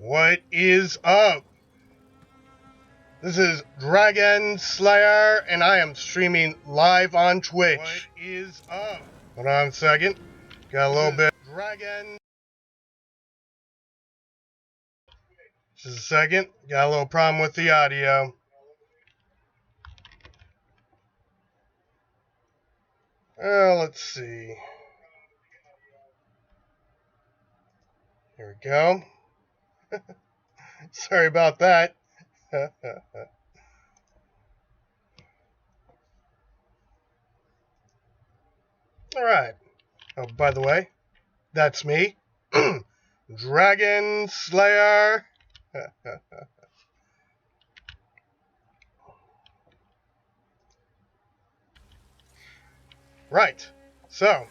What is up? This is Dragon Slayer, and I am streaming live on Twitch. What is up? Hold on a second. Got a little bit. Dragon. Just a second. Got a little problem with the audio. Let's see. Here we go. Sorry about that. Alright. Oh, by the way, that's me. Dragon Slayer. Right. So,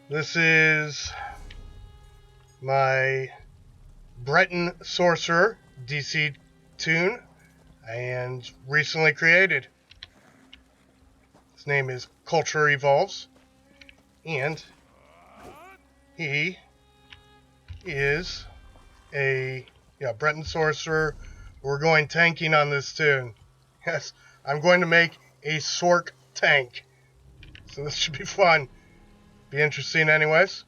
this is my Breton Sorcerer DC toon and recently created. His name is Culture Evolves, and he is a Breton Sorcerer. We're going tanking on this toon. Yes, I'm going to make a Sork tank. So this should be fun. Be interesting anyways.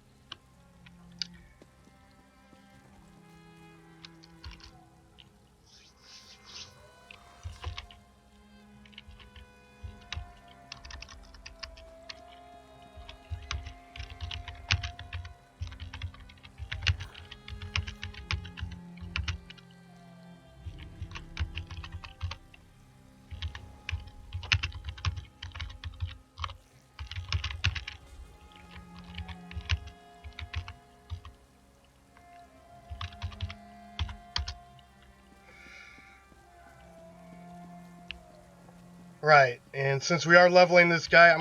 Right, and since we are leveling this guy,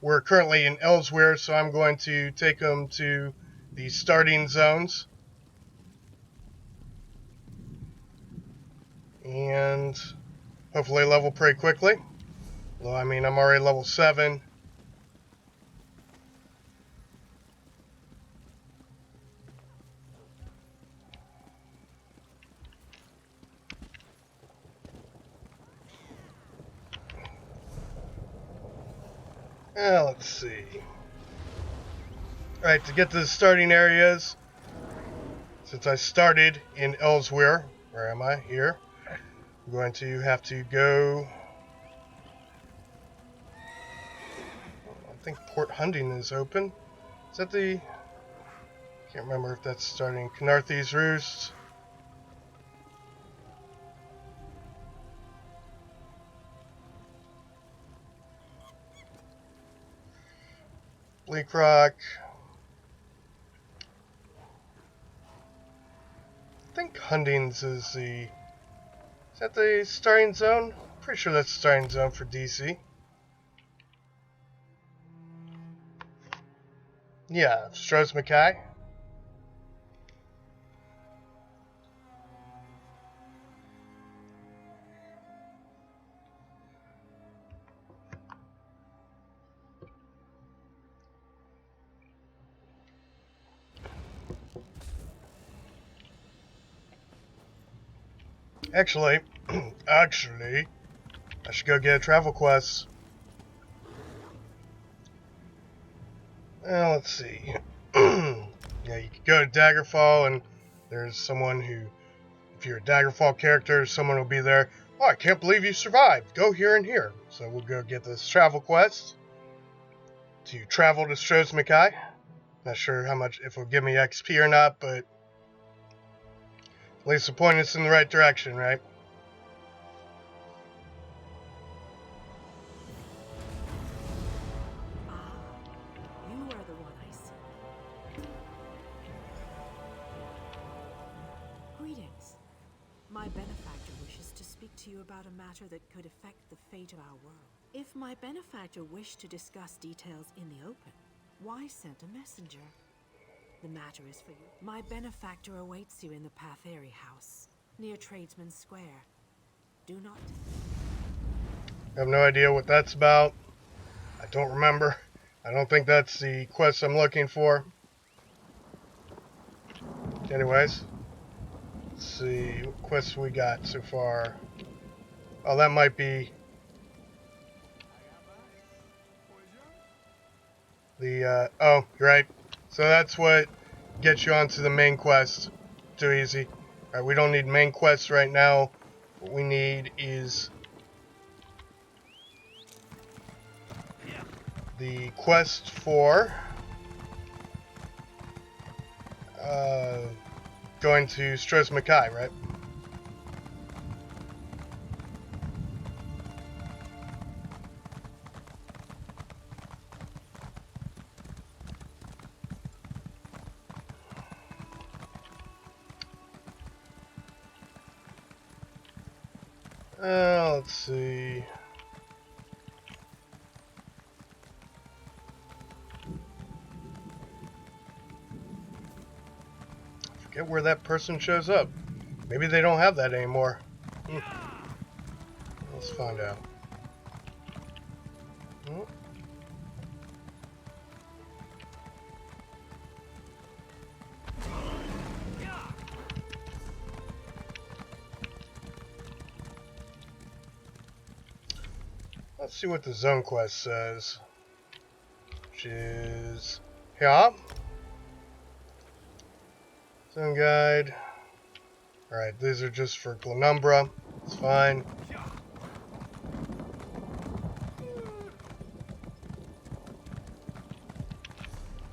we're currently in Elsewhere, so I'm going to take him to the starting zones. And hopefully level pretty quickly. Well, I mean, I'm already level 7. Let's see. Alright, to get to the starting areas, since I started in Elsewhere, where am I? Here. I'm going to have to go... I think Port Hunding is open. Is that the... Can't remember if that's starting. Canarthy's Roost. Bleak Rock. I think Hundings is the... Is that the starting zone? Pretty sure that's the starting zone for DC. Yeah, Stroh's Mackay. Actually, I should go get a travel quest. Let's see. Yeah, you could go to Daggerfall, and there's someone who, if you're a Daggerfall character, someone will be there. Oh, I can't believe you survived. Go here and here. So we'll go get this travel quest to travel to Stroh's Mackay. Not sure how much, if it'll give me XP or not, but at least the point is in the right direction, right? You are the one I see. Greetings. My benefactor wishes to speak to you about a matter that could affect the fate of our world. If my benefactor wished to discuss details in the open, why send a messenger? The matter is for you. My benefactor awaits you in the Patheri House, near Tradesman Square. Do not... I have no idea what that's about. I don't remember. I don't think that's the quest I'm looking for. Anyways, let's see what quests we got so far. Oh, that might be the, oh, you're right. So that's what gets you onto the main quest. Too easy. Alright, we don't need main quests right now. What we need is the quest for going to Stros M'Kai, right? Let's see. Forget where that person shows up. Maybe they don't have that anymore. Let's find out. Oh. Let's see what the zone quest says. Which is here. Zone guide. Alright, these are just for Glenumbra. It's fine.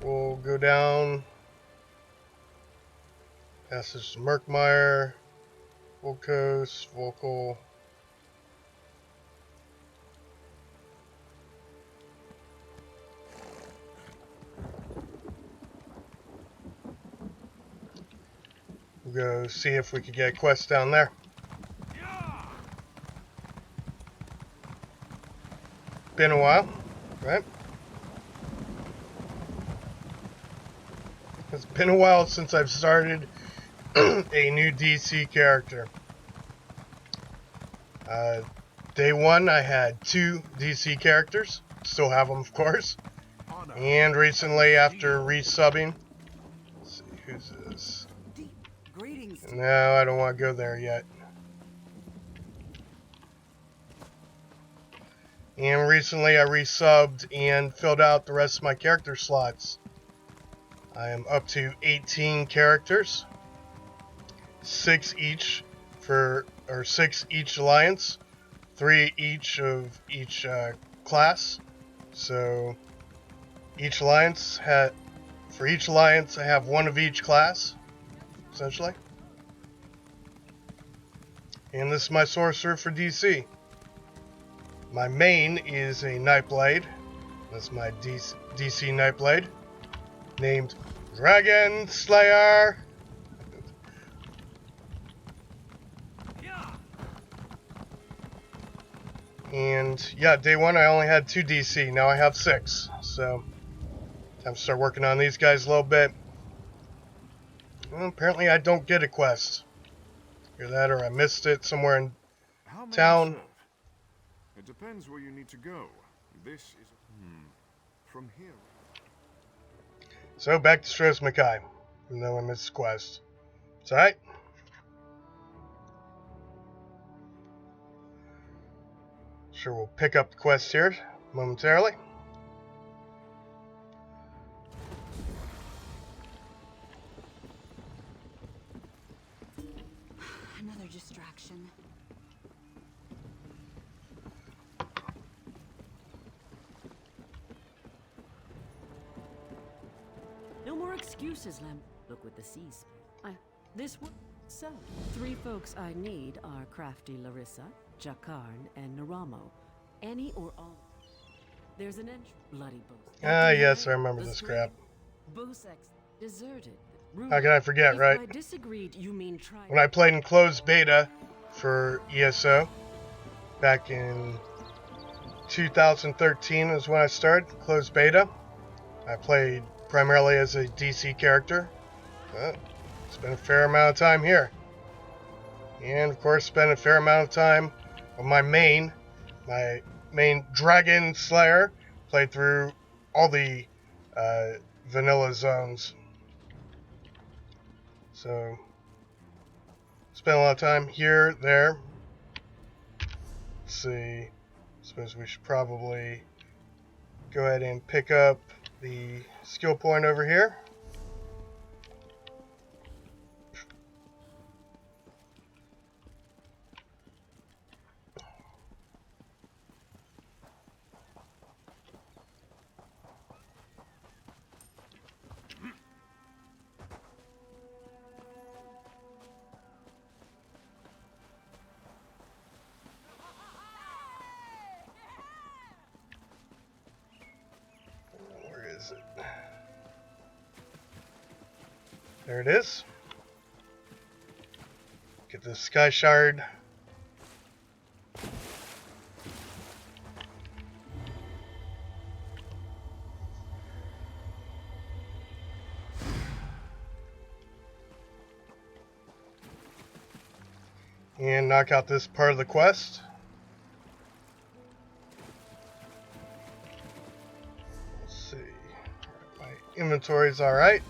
We'll go down. Passage to Murkmire. Volkos, Volkel. We'll go see if we could get a quest down there. Been a while, right? It's been a while since I've started a new DC character. Day one, I had 2 DC characters. Still have them, of course. And recently, after resubbing, let's see, who's this? No, I don't want to go there yet. And recently, I resubbed and filled out the rest of my character slots. I am up to 18 characters, 6 each alliance, 3 each of each class. So for each alliance, I have 1 of each class, essentially. And this is my sorcerer for DC. My main is a Nightblade. That's my DC Nightblade, named Dragon Slayer. And yeah, day one I only had 2 DC. Now I have 6. So time to start working on these guys a little bit. Well, apparently I don't get a quest. Either that or I missed it somewhere in town. It depends where you need to go. This is from here. So back to Stros M'Kai, even though I missed the quest. It's alright. Sure, we'll pick up the quest here momentarily. Another distraction. No more excuses, Lem. Look what the seas. This one. So, 3 folks I need are Crafty Larissa, Jakarn, and Naramo. Any or all. There's an entry. Bloody Bose. Yes, I remember this crap. Bosex deserted. How can I forget, right? If I disagreed, you mean try. When I played in closed beta for ESO, back in 2013 is when I started closed beta. I played primarily as a DC character. Spent a fair amount of time here. And of course spent a fair amount of time on my main Dragon Slayer. Played through all the vanilla zones. So spend a lot of time here, there. Let's see. Suppose we should probably go ahead and pick up the skill point over here. Where is it? There it is. Get the Sky Shard. And knock out this part of the quest. Let's see. My inventory's alright.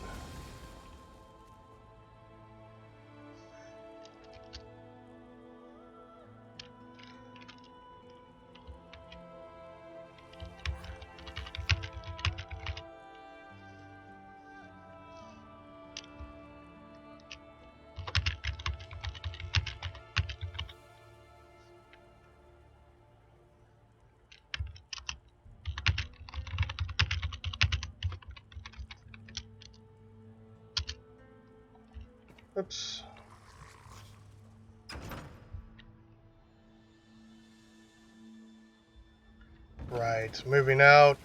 Oops. Right, moving out.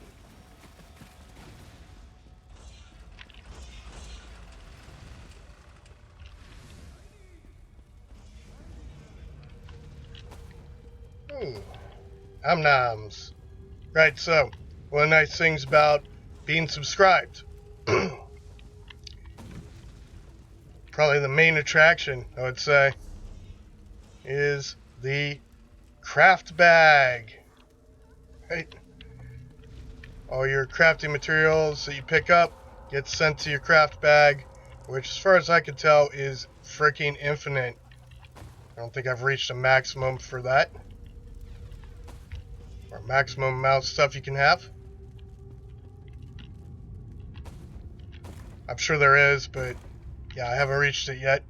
Noms. Right, so one of the nice things about being subscribed. Probably the main attraction, I would say, is the craft bag. Right? All your crafting materials that you pick up get sent to your craft bag, which as far as I can tell is freaking infinite. I don't think I've reached a maximum for that. Or maximum amount of stuff you can have. I'm sure there is, but yeah, I haven't reached it yet.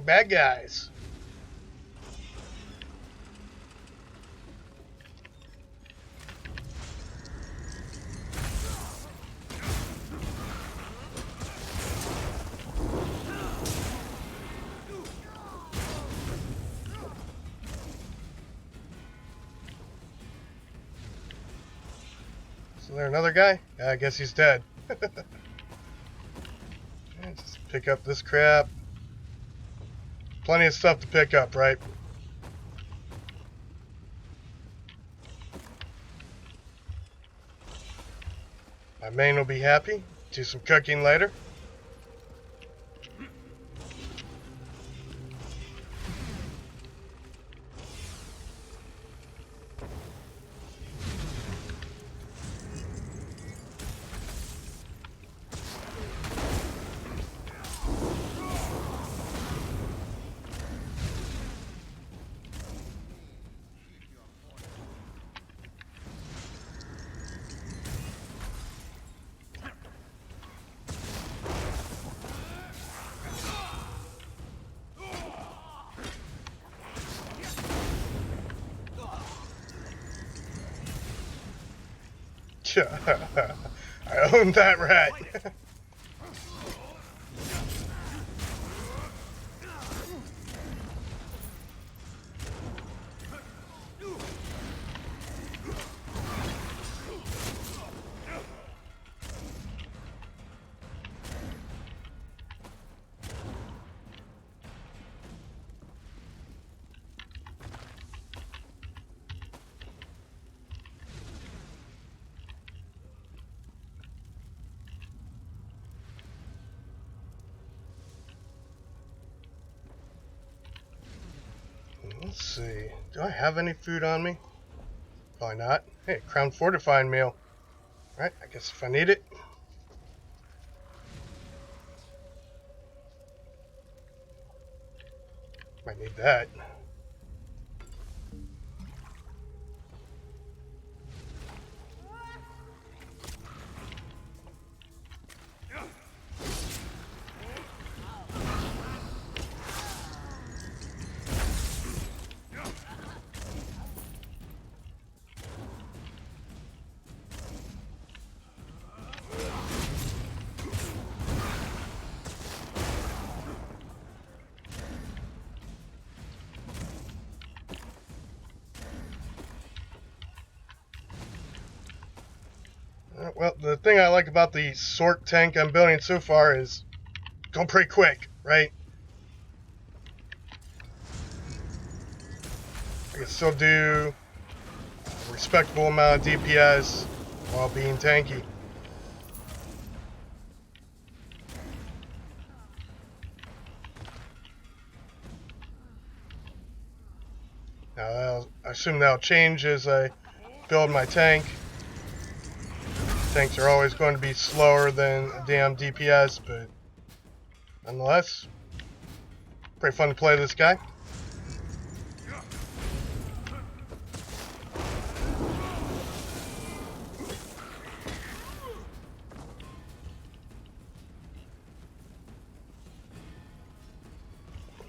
Bad guys. Is there another guy? Yeah, I guess he's dead. Just pick up this crap. Plenty of stuff to pick up, right? My main will be happy. Do some cooking later. I own that rat. Let's see. Do I have any food on me? Probably not. Hey, Crown Fortifying meal. Alright, I guess if I need it. Might need that. Well, the thing I like about the Sork tank I'm building so far is going pretty quick, right? I can still do a respectable amount of DPS while being tanky. Now, I assume that'll change as I build my tank. Tanks are always going to be slower than a damn DPS, but nonetheless, pretty fun to play this guy.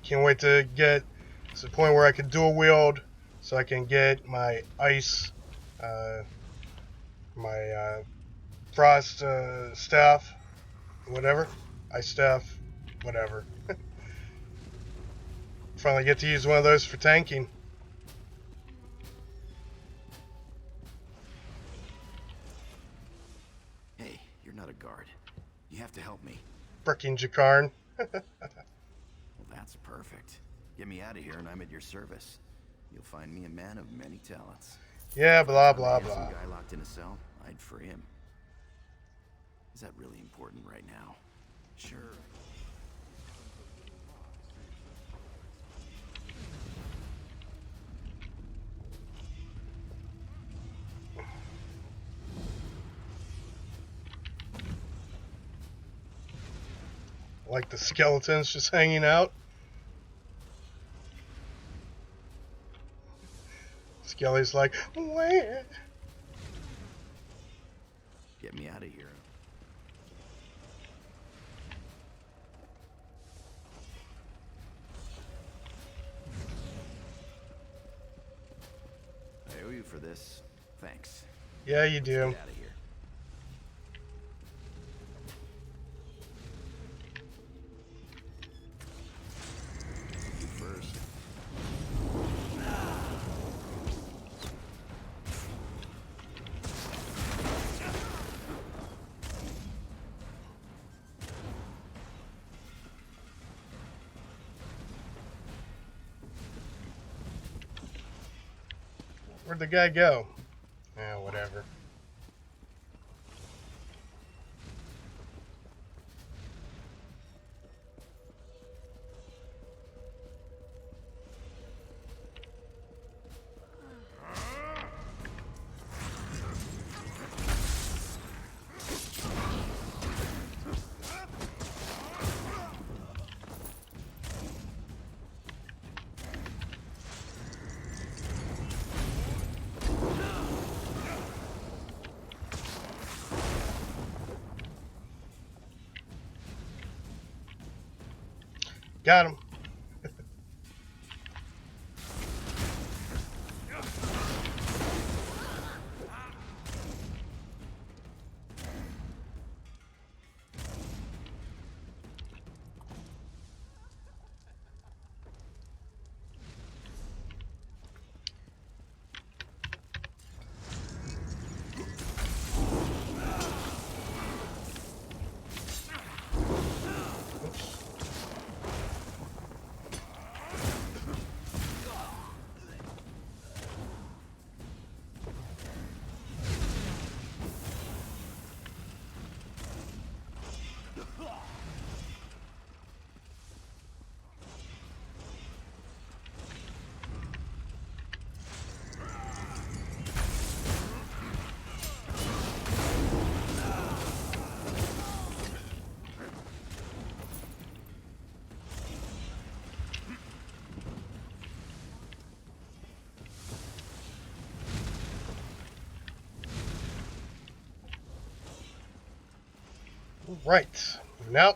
Can't wait to get to the point where I can dual wield, so I can get my ice, my frost staff, whatever, ice staff, whatever. Finally get to use one of those for tanking. Hey, you're not a guard. You have to help me. Frickin' Jakarn. Well, that's perfect. Get me out of here and I'm at your service. You'll find me a man of many talents. Yeah, blah, If I blah, had some blah. guy locked in a cell, I'd free him. Is that really important right now? Sure. Like the skeletons just hanging out. Skelly's like, where? Get me out of here. I owe you for this. Thanks. Yeah, you do. Get out of here. You first. Where'd the guy go? Yeah, whatever. Got him. Right. Now,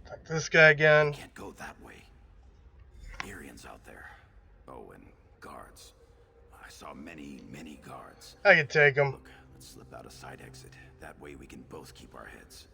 attack this guy again. Can't go that way. Arians out there. Oh, and guards. I saw many guards. I can take him. Look, let's slip out a side exit. That way we can both keep our heads.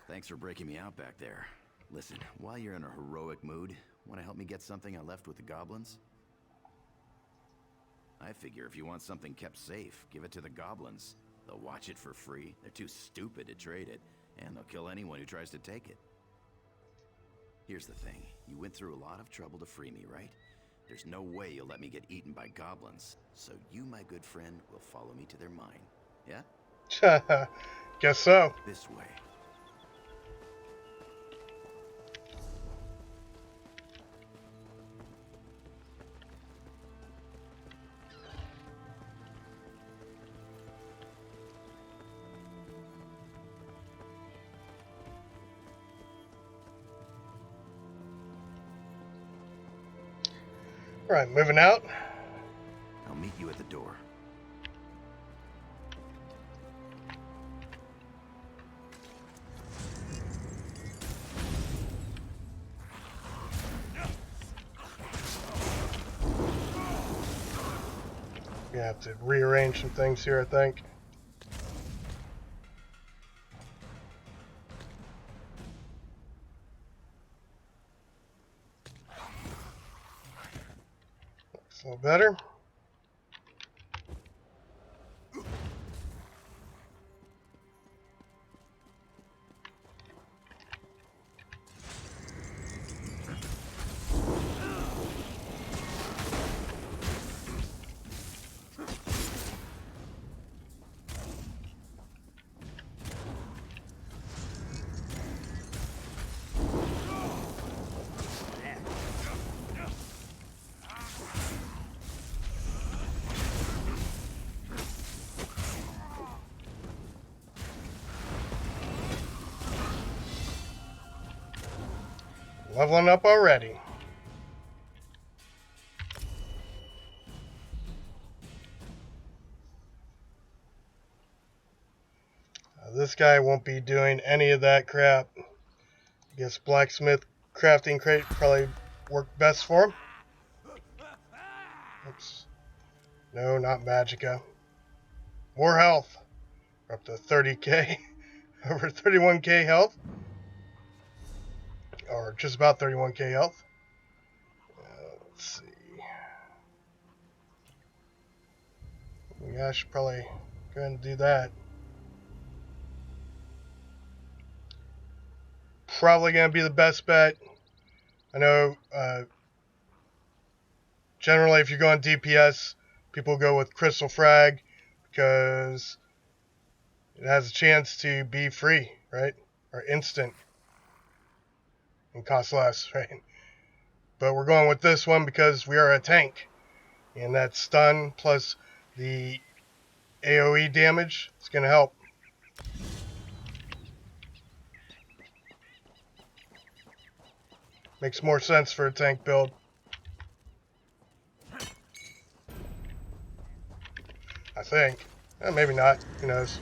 Thanks for breaking me out back there. Listen, while you're in a heroic mood, want to help me get something I left with the goblins? I figure if you want something kept safe, give it to the goblins. They'll watch it for free. They're too stupid to trade it, and they'll kill anyone who tries to take it. Here's the thing. You went through a lot of trouble to free me, right? There's no way you'll let me get eaten by goblins. So you, my good friend, will follow me to their mine. Yeah? Guess so. This way. Alright, moving out. I'll meet you at the door. We have to rearrange some things here, I think. Looks a little better. Leveling up already. This guy won't be doing any of that crap. I guess blacksmith crafting crate probably work best for him. Oops. No, not Magicka. More health. We're up to 30k. Over 31k health. Or just about 31k health. Let's see. Yeah, I should probably go ahead and do that. Probably going to be the best bet. I know generally if you're going DPS, people go with Crystal Frag because it has a chance to be free, right? Or instant. And cost less, right? But we're going with this one because we are a tank. And that stun plus the AoE damage is going to help. Makes more sense for a tank build. I think. Maybe not. Who knows?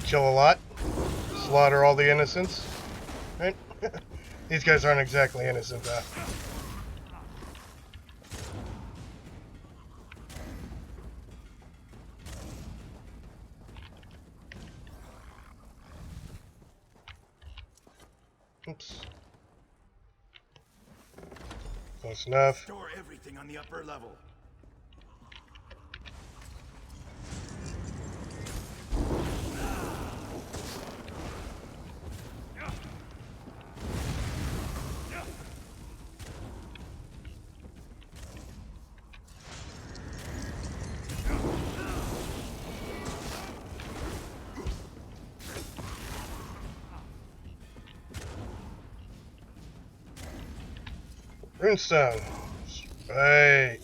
Kill a lot. Slaughter all the innocents. Right? These guys aren't exactly innocent, though. Oops. Close enough. Store everything on the upper level. Runestone. Right.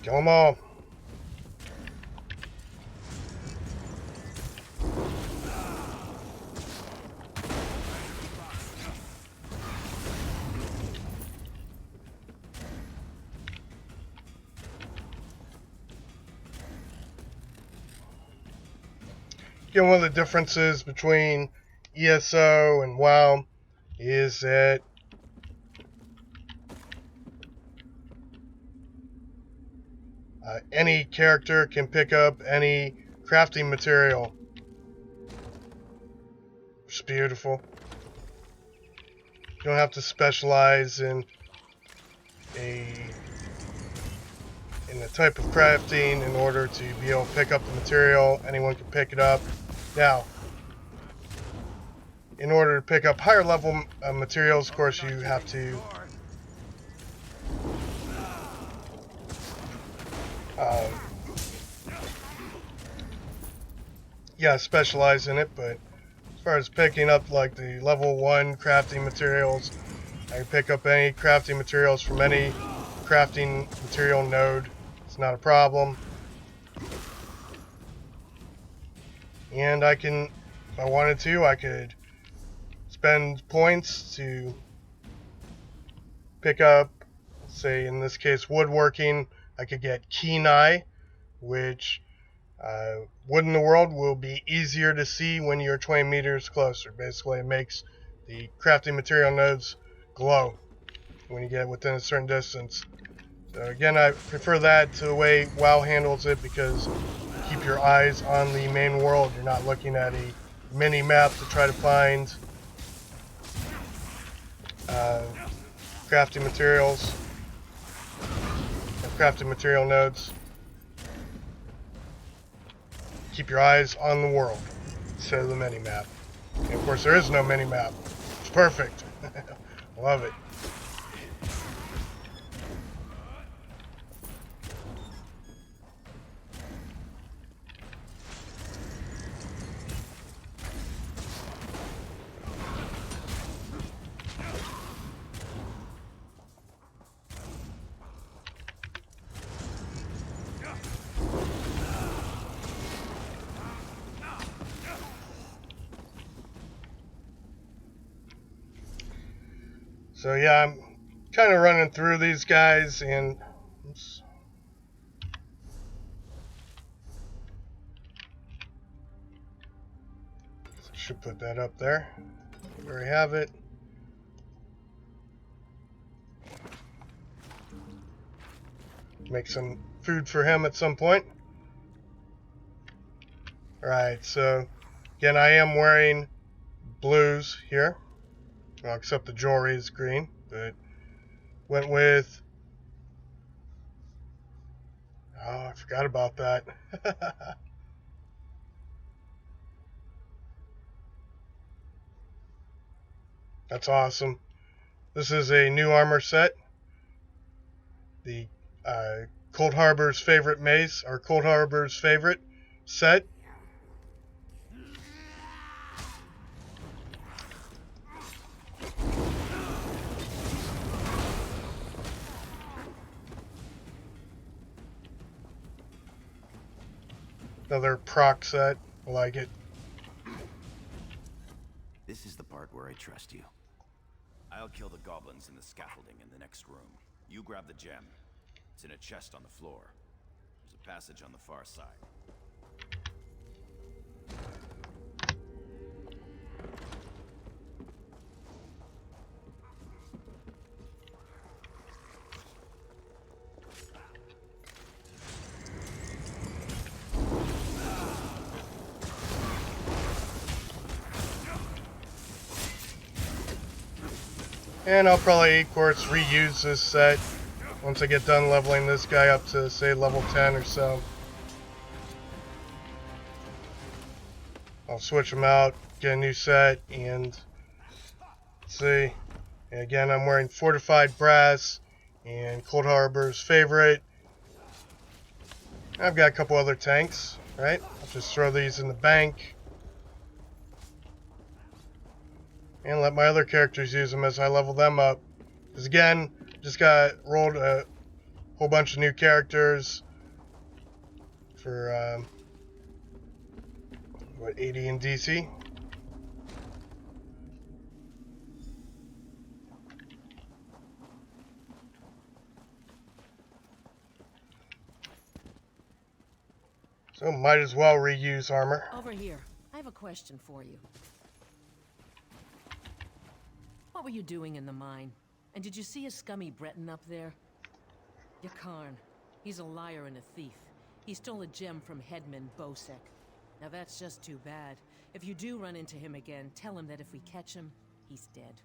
Kill them all. Again, one of the differences between ESO and WoW is that any character can pick up any crafting material. It's beautiful. You don't have to specialize in the type of crafting in order to be able to pick up the material. Anyone can pick it up. Now, in order to pick up higher level materials, of course, you have to specialize in it. But as far as picking up like the level 1 crafting materials, I can pick up any crafting materials from any crafting material node. It's not a problem. And I can, if I wanted to, I could spend points to pick up, say in this case, woodworking. I could get Kenai, which wood in the world will be easier to see when you're 20 meters closer. Basically, it makes the crafting material nodes glow when you get within a certain distance. So again, I prefer that to the way WoW handles it, because you keep your eyes on the main world. You're not looking at a mini map to try to find crafting materials or crafting material nodes. Keep your eyes on the world instead of the mini map. And of course, there is no mini map. It's perfect. Love it. So yeah, I'm kind of running through these guys, and oops. Should put that up there. There we have it. Make some food for him at some point. Alright, so again, I am wearing blues here. Well, except the jewelry is green, but went with... Oh, I forgot about that. That's awesome. This is a new armor set. The Cold Harbor's favorite mace, or Cold Harbor's favorite set. Another proc set. I like it. This is the part where I trust you. I'll kill the goblins in the scaffolding in the next room. You grab the gem. It's in a chest on the floor. There's a passage on the far side. And I'll probably, of course, reuse this set once I get done leveling this guy up to, say, level 10 or so. I'll switch them out, get a new set, and let's see. And again, I'm wearing Fortified Brass and Cold Harbor's favorite. I've got a couple other tanks, right? I'll just throw these in the bank. And let my other characters use them as I level them up. Because again, just rolled a whole bunch of new characters for, what, 80 in DC? So might as well reuse armor. Over here. I have a question for you. What were you doing in the mine? And did you see a scummy Breton up there? Yakarn. He's a liar and a thief. He stole a gem from Headman Bosek. Now that's just too bad. If you do run into him again, tell him that if we catch him, he's dead.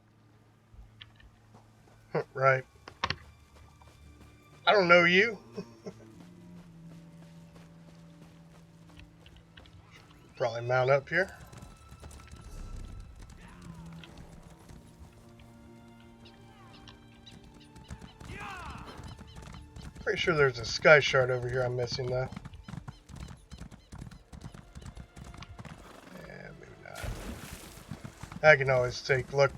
Right. I don't know you. Probably mount up here. Pretty sure there's a sky shard over here I'm missing though. Yeah, maybe not. I can always take a look.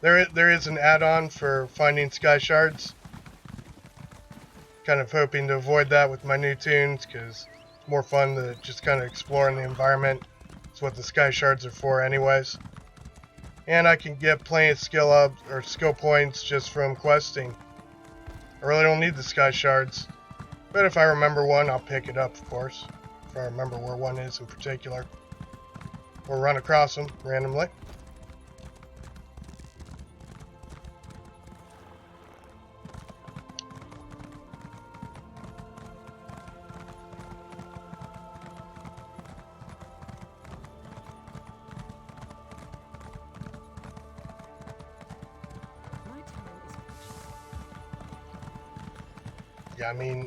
There is an add-on for finding sky shards. Kind of hoping to avoid that with my new tunes because it's more fun to just kind of explore in the environment. It's what the sky shards are for anyways. And I can get plenty of skill points just from questing. I really don't need the sky shards, but if I remember one, I'll pick it up, of course. If I remember where one is in particular. Or run across them randomly. Yeah, I mean,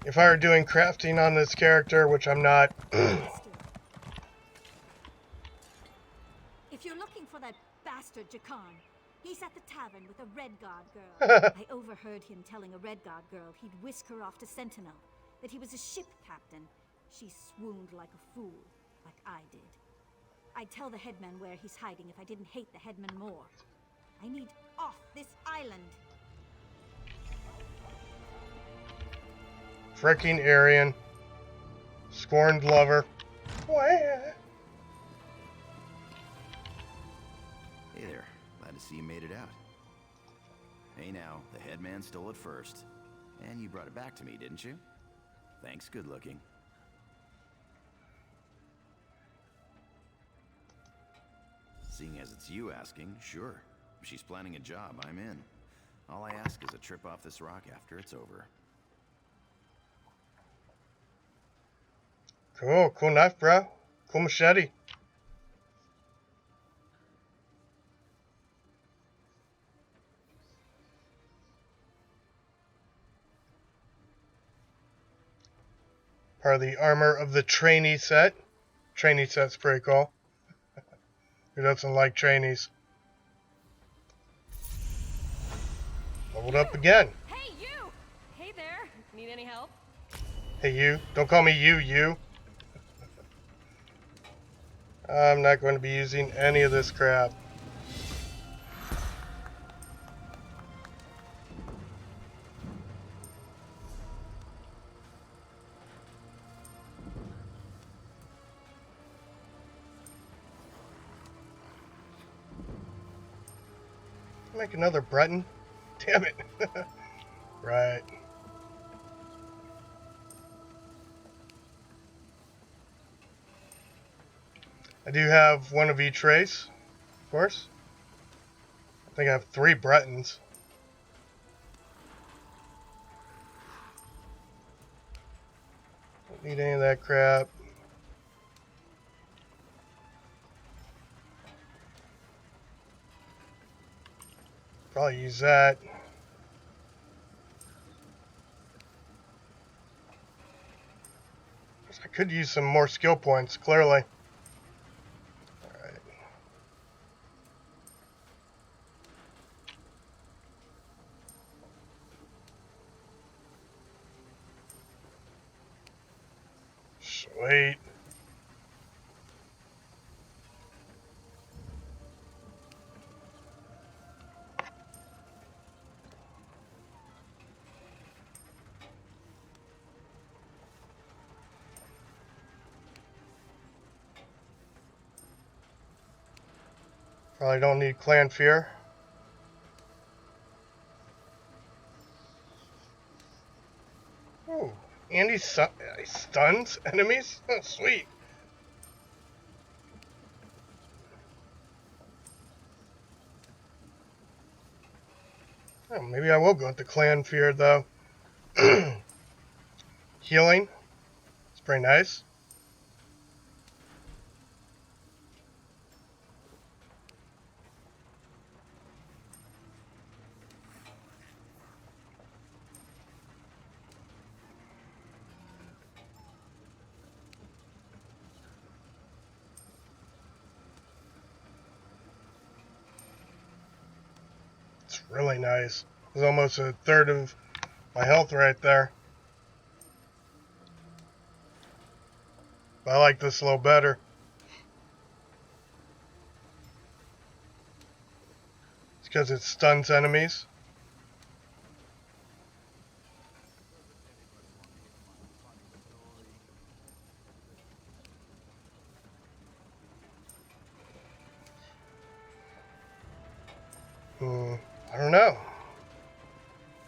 if I were doing crafting on this character, which I'm not... If you're looking for that bastard Jakarn, he's at the tavern with a Redguard girl. I overheard him telling a Redguard girl he'd whisk her off to Sentinel, that he was a ship captain. She swooned like a fool, like I did. I'd tell the headman where he's hiding if I didn't hate the headman more. I need off this island. Fricking Aryan. Scorned lover. Wah. Hey there. Glad to see you made it out. Hey now, the headman stole it first. And you brought it back to me, didn't you? Thanks, good looking. Seeing as it's you asking, sure. If she's planning a job, I'm in. All I ask is a trip off this rock after it's over. Cool, cool knife, bro. Cool machete. Part of the armor of the trainee set. Trainee set's pretty cool. Who doesn't like trainees? Leveled up again. Hey, you! Hey there. Need any help? Hey, you. Don't call me you. I'm not going to be using any of this crap. Make another Breton? Damn it. Right. I do have one of each race, of course. I think I have 3 Bretons. Don't need any of that crap. Probably use that. I could use some more skill points, clearly. Alright. Sweet. Probably don't need Clan Fear. Oh, and he stuns enemies? Oh, sweet. Oh, maybe I will go with the Clan Fear, though. Healing. It's pretty nice. It's really nice. It's almost a third of my health right there. But I like this a little better. It's because it stuns enemies. I don't know.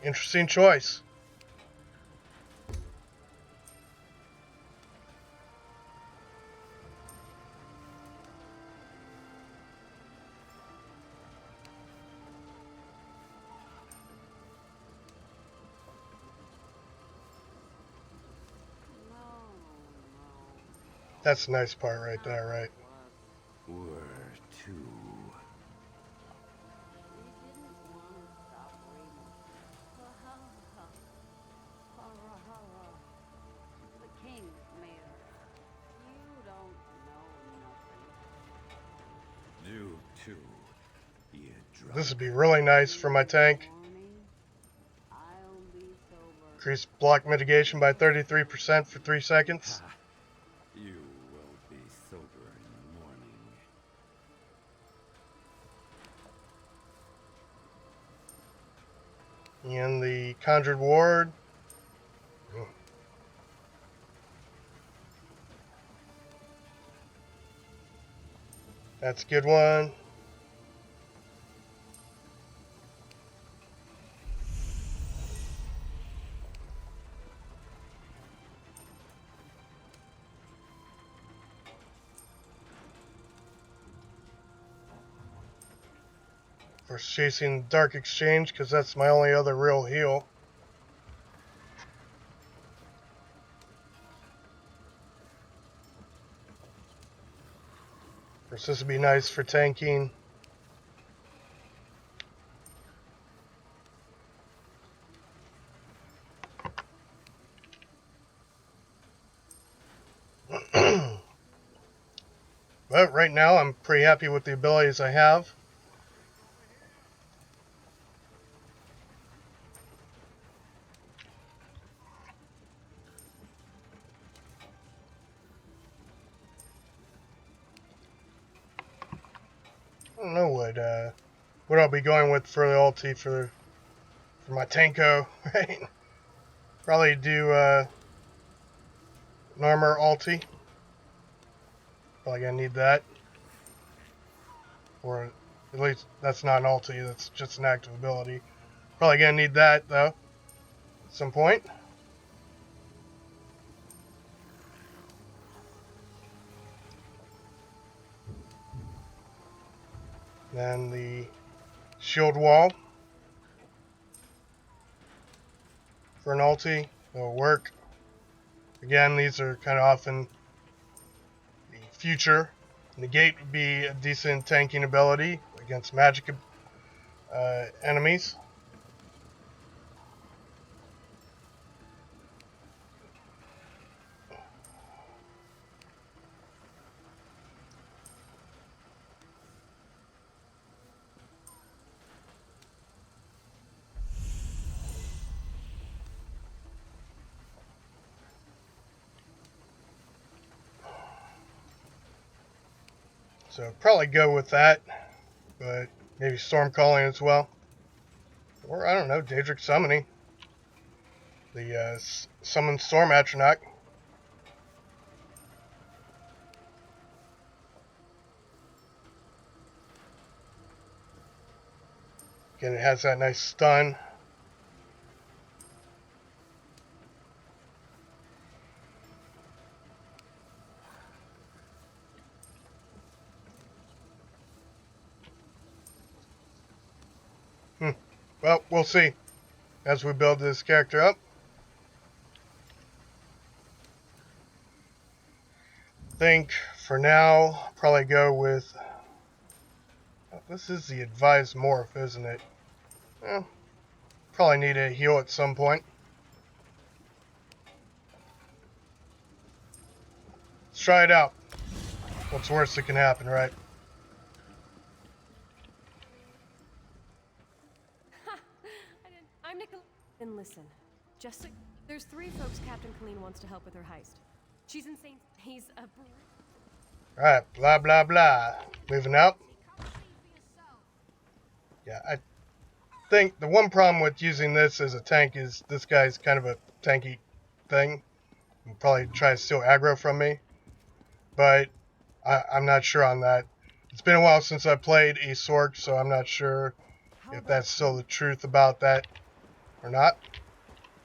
Interesting choice. That's the nice part right there, right? We're two. The king, Mayor. You don't know nothing. You too. You drunk. This would be really nice for my tank. I'll be sober. Increase block mitigation by 33% for 3 seconds. You will be sober in the morning. And the Conjured Ward. That's a good one. Of course, chasing Dark Exchange because that's my only other real heal. course, this would be nice for tanking. But right now, I'm pretty happy with the abilities I have. I don't know what I'll be going with for the ulti for my Tanko, right? Probably do an armor ulti. Probably gonna need that. Or at least that's not an ulti, that's just an active ability. Probably gonna need that though, at some point. Then the shield wall for an ulti, it'll work. Again, these are kind of often the future. Negate would be a decent tanking ability against magic enemies. So probably go with that, but maybe Storm Calling as well. Or, I don't know, Daedric Summoning. The Summon Storm Atronach. Again, it has that nice stun. Well, we'll see as we build this character up. I think for now, probably go with. This is the advised morph, isn't it? Well, probably need a heal at some point. Let's try it out. What's the worst that can happen, right? I'm Nicole. And listen, just there's 3 folks Captain Colleen wants to help with her heist. She's insane. He's a. Alright, blah blah blah. Moving out. Yeah, I think the one problem with using this as a tank is this guy's kind of a tanky thing. He'll probably try to steal aggro from me. But I'm not sure on that. It's been a while since I played a Sorc, so I'm not sure if that's still the truth about that or not.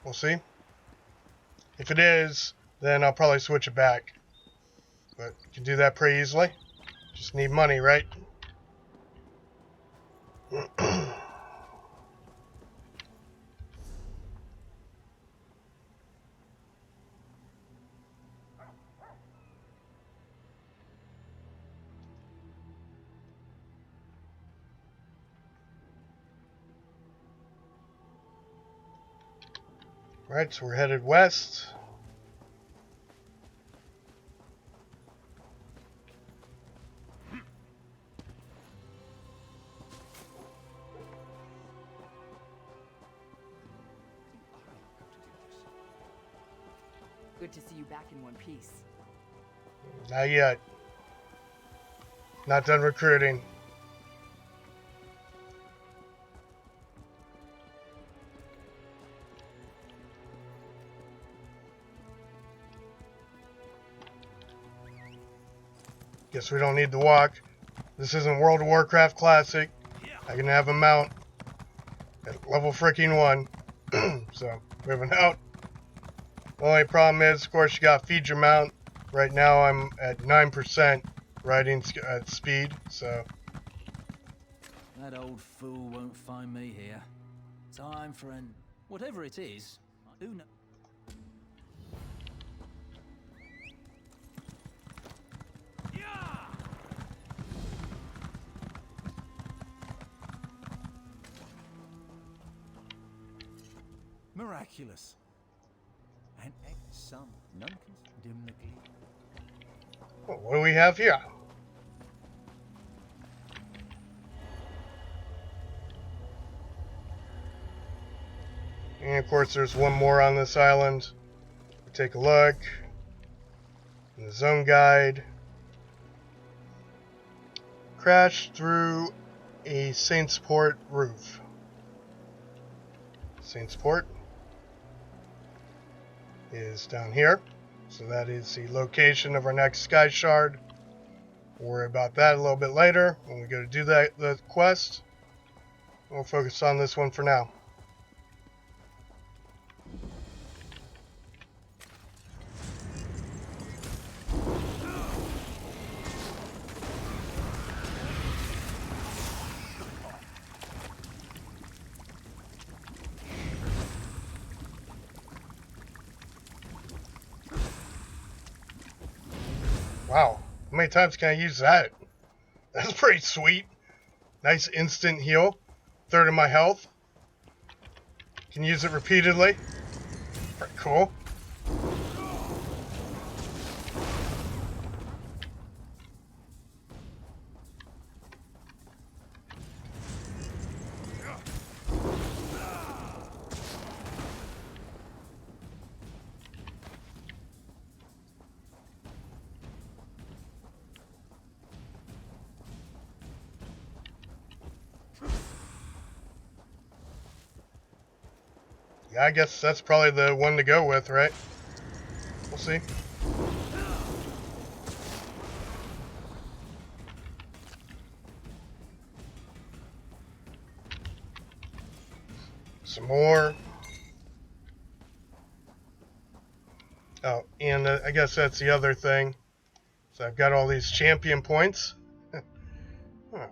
We'll see. If it is, then I'll probably switch it back. But you can do that pretty easily. Just need money, right? Right, so we're headed west. Good to see you back in one piece. Not yet. Not done recruiting. Guess we don't need the walk. This isn't World of Warcraft Classic. I can have a mount at level freaking 1. So, moving out. The only problem is, of course, you gotta feed your mount. Right now I'm at 9% riding speed, so. That old fool won't find me here. Time for an... whatever it is, I do know... Miraculous. And some none can dim the gleam. Well, what do we have here? And of course there's one more on this island. We take a look. In the zone guide. Crashed through a Saintsport roof. Saintsport is down here. So that is the location of our next Sky Shard. We'll worry about that a little bit later when we go to do the quest. We'll focus on this one for now. Wow, how many times can I use that? That's pretty sweet. Nice instant heal. Third of my health. Can use it repeatedly. Pretty cool. Yeah, I guess that's probably the one to go with, right? We'll see. Some more. Oh, and I guess that's the other thing. So I've got all these champion points. Huh.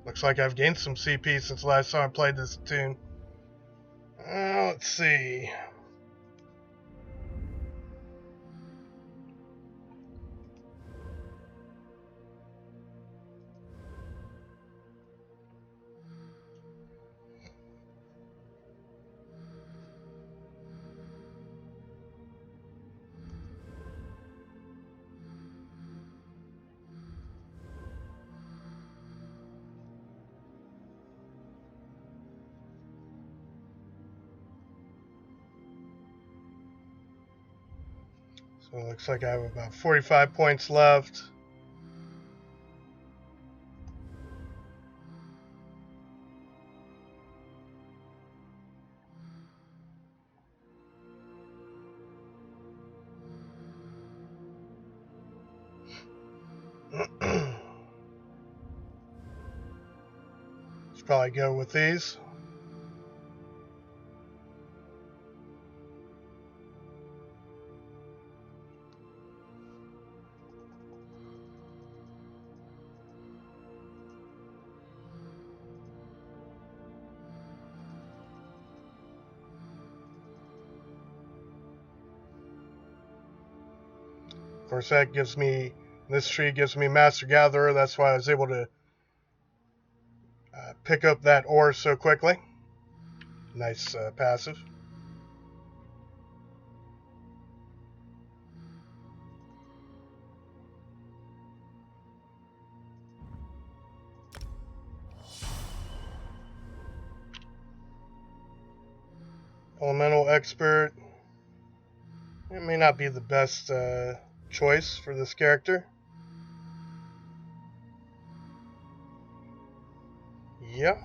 Looks like I've gained some CP since last time I played this tune. Let's see. So it looks like I have about 45 points left. Let's probably go with these. Of course, that gives me, this tree gives me Master Gatherer. That's why I was able to pick up that ore so quickly. Nice passive. Elemental Expert. It may not be the best choice for this character. Yeah.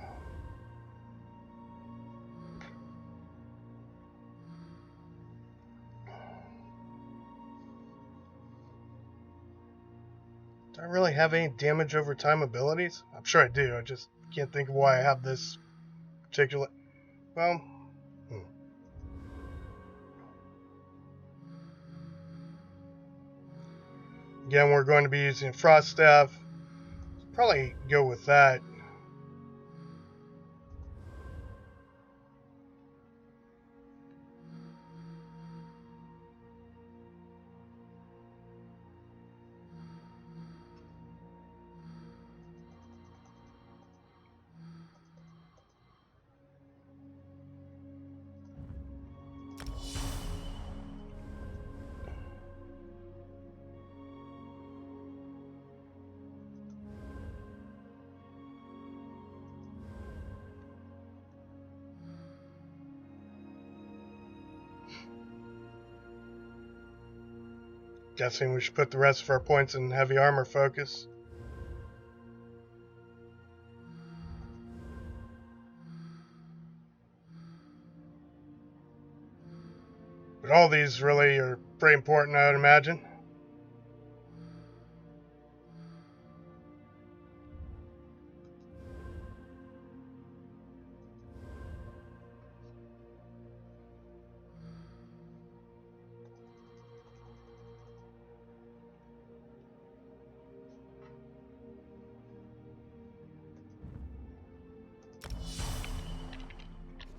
Do I really have any damage over time abilities? I'm sure I do. I just can't think of why I have this particular. Well. Again, we're going to be using Frost Staff. Probably go with that. Guessing we should put the rest of our points in heavy armor focus. But all these really are pretty important, I would imagine.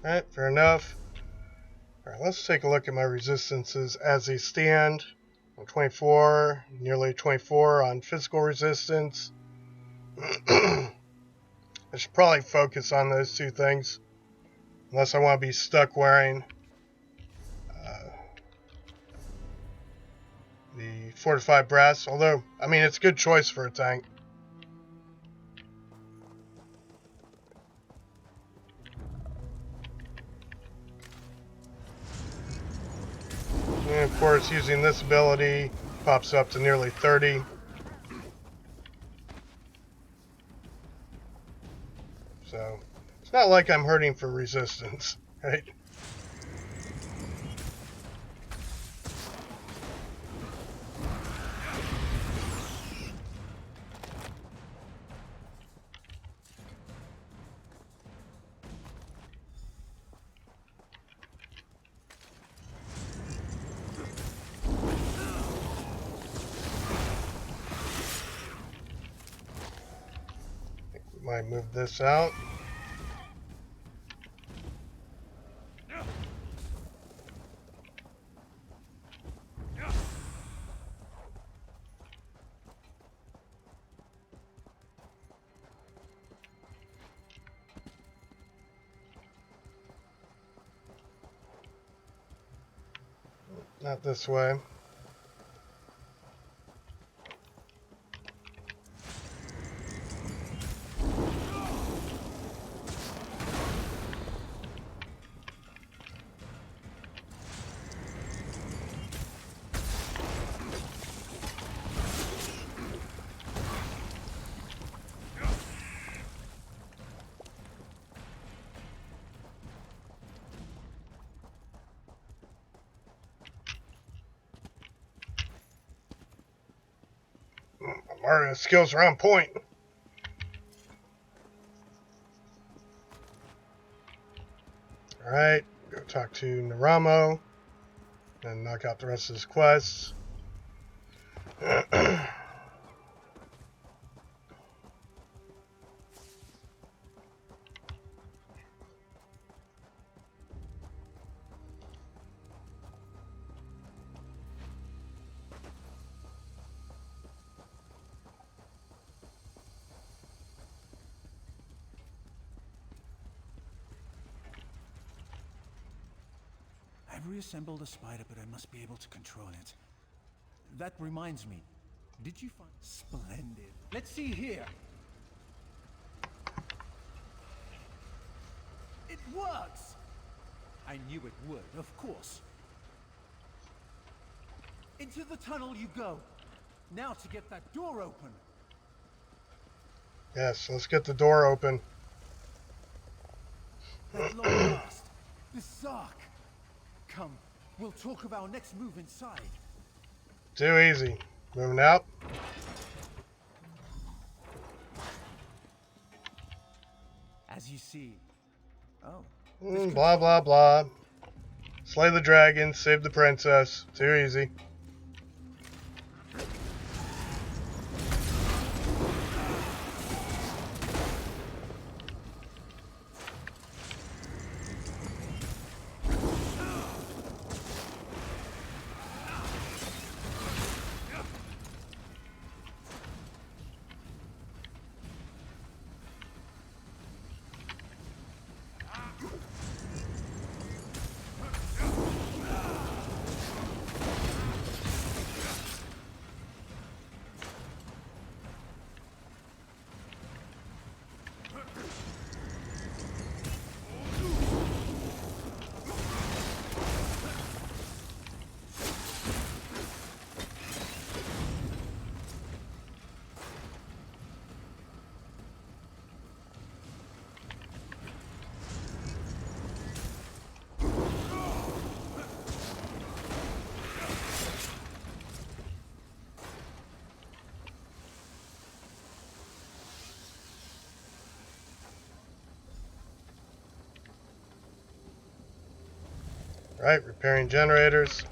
Alright, fair enough. Alright, let's take a look at my resistances as they stand. I'm 24, nearly 24 on physical resistance. I should probably focus on those two things. Unless I want to be stuck wearing the fortified brass. Although, I mean, it's a good choice for a tank. And of course, using this ability pops up to nearly 30. So, it's not like I'm hurting for resistance, right? Might move this out. Not this way. Mario skills are on point. Alright, go talk to Naramo and knock out the rest of his quests. I've reassembled a spider, but I must be able to control it. That reminds me. Did you find... Splendid. Let's see here. It works! I knew it would, of course. Into the tunnel you go. Now to get that door open. Yes, let's get the door open. At long last, the Zark. Come, we'll talk of our next move inside. Too easy. Moving out. As you see. Oh. Blah, blah, blah. Slay the dragon, save the princess. Too easy. Right, repairing generators.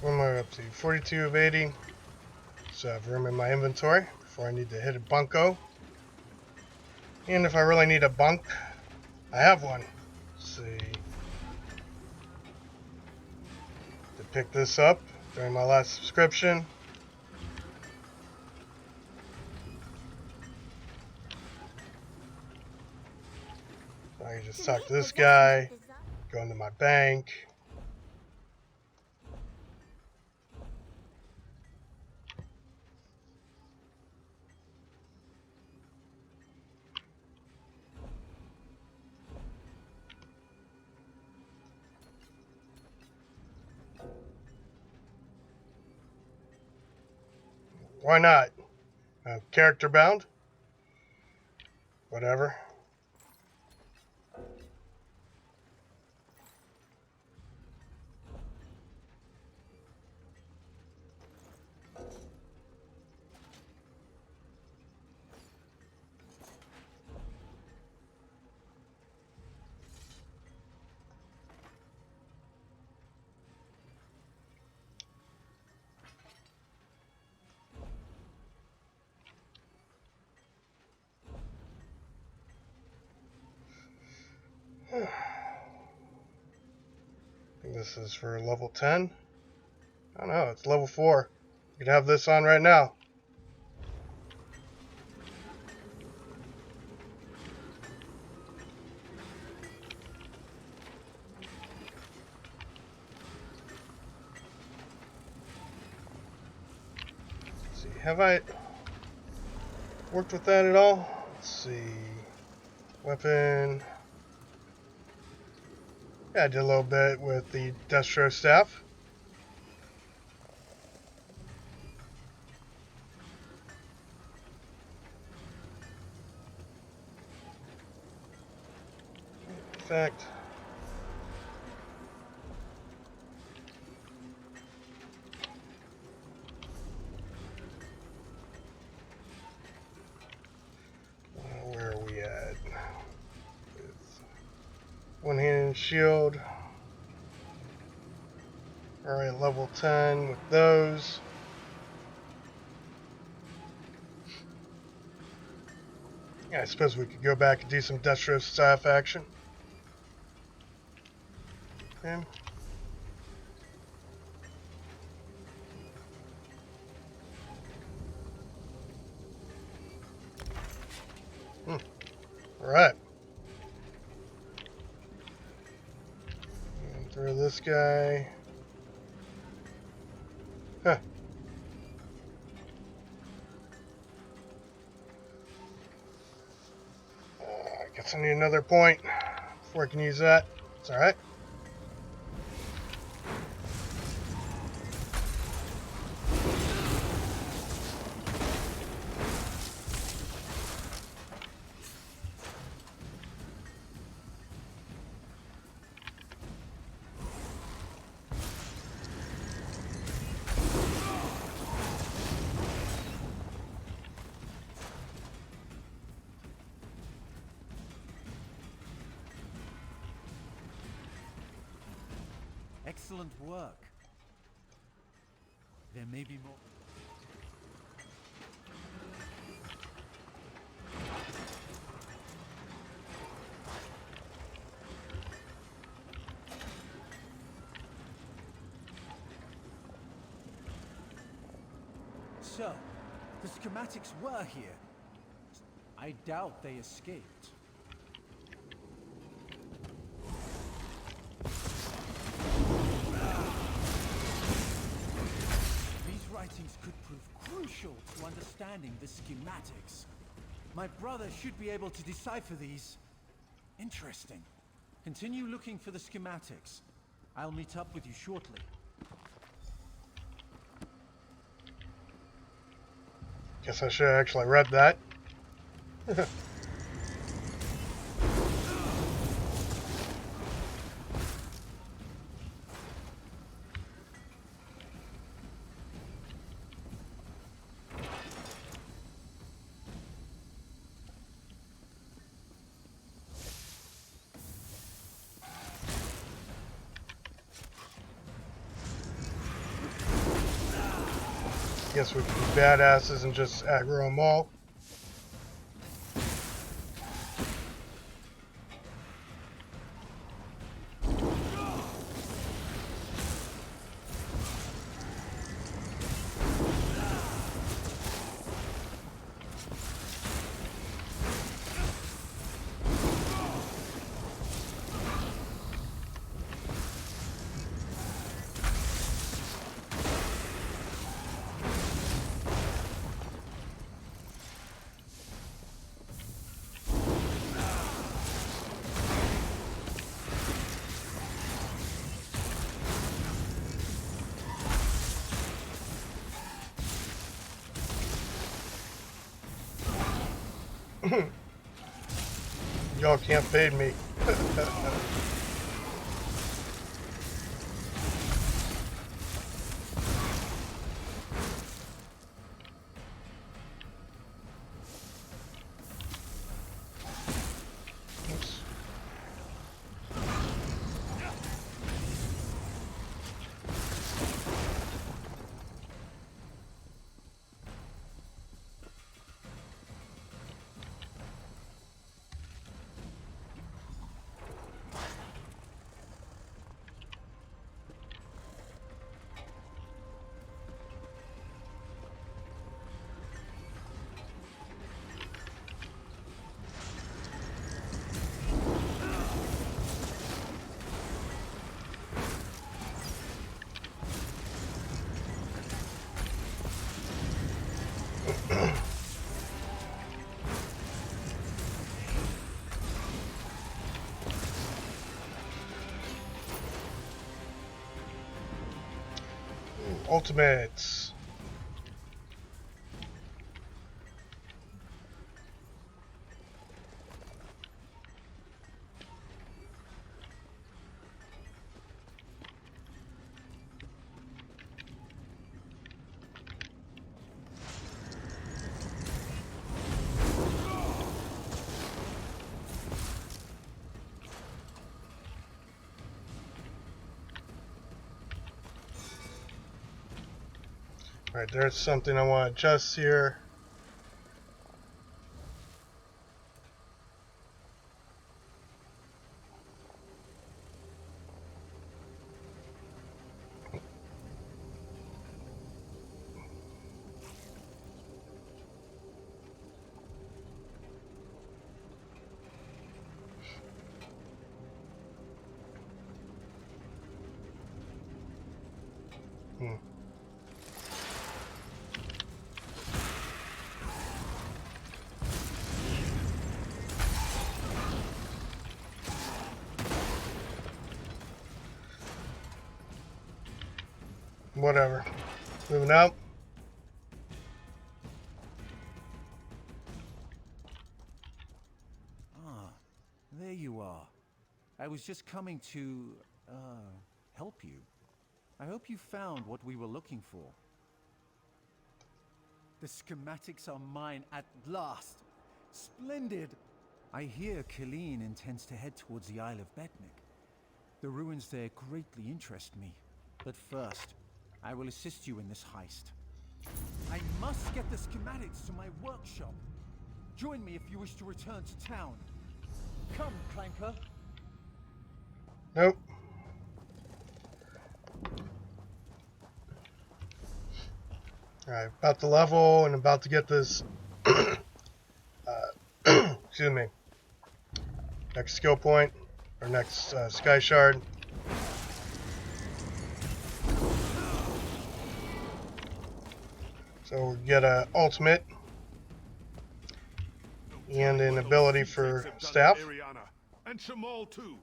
What am I up to? 42 of 80. So I have room in my inventory before I need to hit a bunko. And if I really need a bunk, I have one. Let's see. To pick this up during my last subscription. I can just talk to this guy, go into my bank. Why not? Character bound? Whatever. I think this is for level 10. I don't know, it's level 4. You could have this on right now. Let's see, have I worked with that at all? Let's see. Weapon. Yeah, I did a little bit with the Destro staff. In fact, where are we at? One-handed shield. Alright, level 10 with those. Yeah, I suppose we could go back and do some Destro staff action. Okay. Alright. Throw this guy. Huh. I guess I need another point before I can use that. It's alright. Excellent work. There may be more. So, the schematics were here. I doubt they escaped. These writings could understanding the schematics. My brother should be able to decipher these. Interesting. Continue looking for the schematics. I'll meet up with you shortly. Guess I should have actually read that. Guess we can be badasses and just aggro them all. Y'all can't fade me. Oops. Ultimates. Alright, there's something I want to adjust here. Whatever. Moving out. Ah, there you are. I was just coming to, help you. I hope you found what we were looking for. The schematics are mine at last. Splendid! I hear Killeen intends to head towards the Isle of Betnik. The ruins there greatly interest me. But first, I will assist you in this heist. I must get the schematics to my workshop. Join me if you wish to return to town. Come, Clanker. Nope. Alright, about to level and about to get this. Excuse me. Next skill point, or next Sky Shard. So we get a ultimate and an ability for staff. And Shamal too.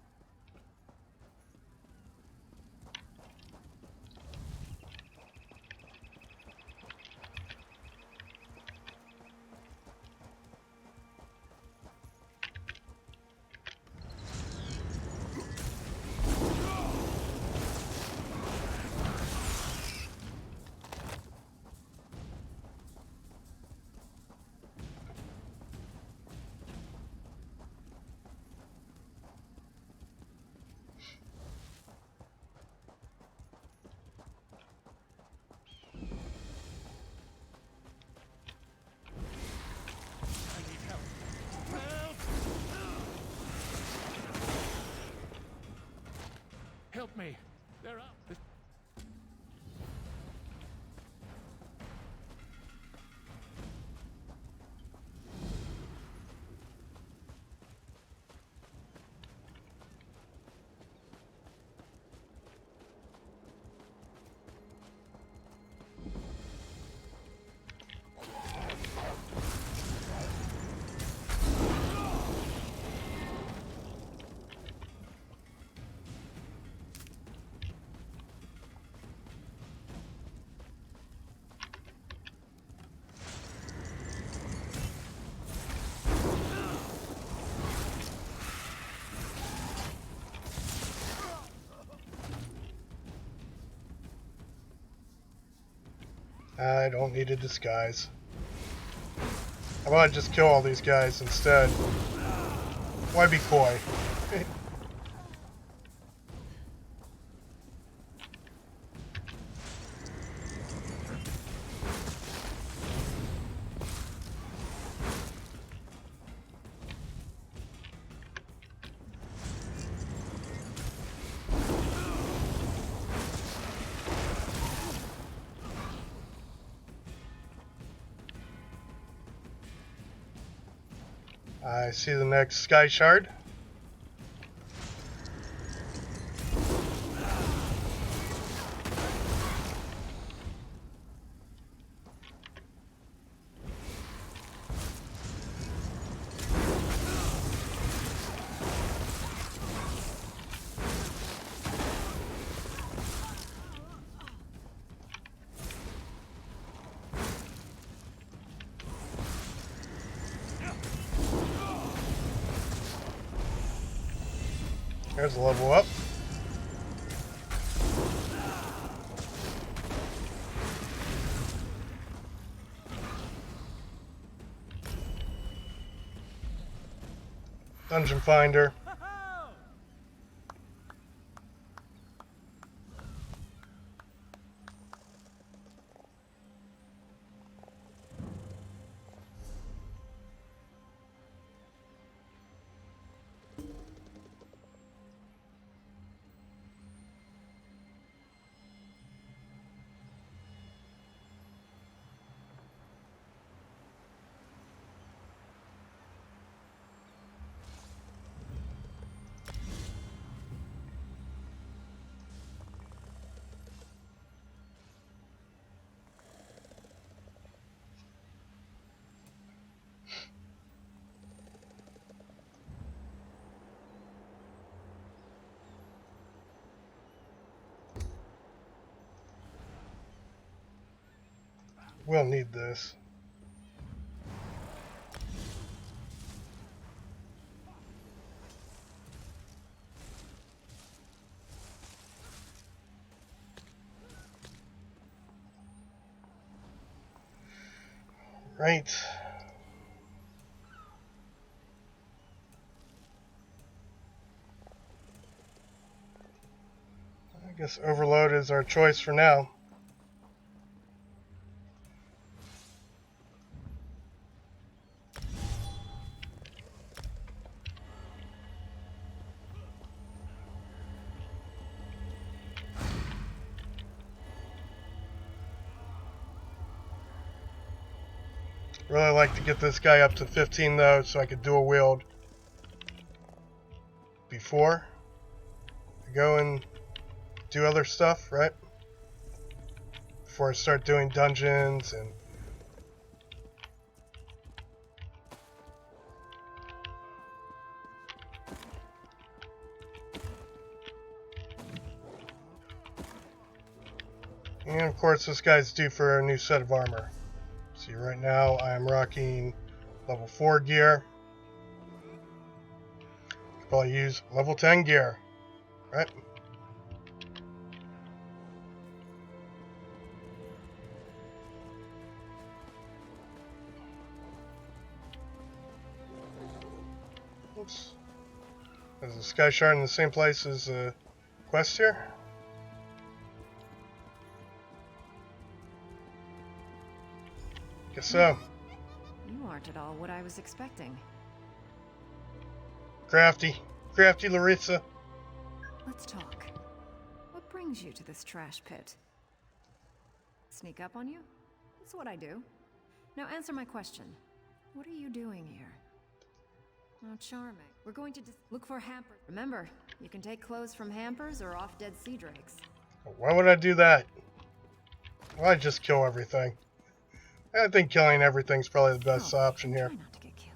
Help me. They're up. I don't need a disguise. How about I just kill all these guys instead? Why be coy? I see the next sky shard. There's a level up. Dungeon Finder. We'll need this. Right. I guess Overload is our choice for now. Really like to get this guy up to 15 though, so I could dual wield before I go and do other stuff, right? Before I start doing dungeons and And of course, this guy's due for a new set of armor. See, right now I am rocking level 4 gear. Could probably use level 10 gear, right? Oops. Is the Sky Shard in the same place as the quest here? Guess so. You aren't at all what I was expecting. Crafty Larissa. Let's talk. What brings you to this trash pit? Sneak up on you? That's what I do. Now answer my question. What are you doing here? Oh, charming. We're going to look for hampers. Remember, you can take clothes from hampers or off dead sea drakes. Why would I do that? Why just kill everything? I think killing everything's probably the best option here. Try not to get killed.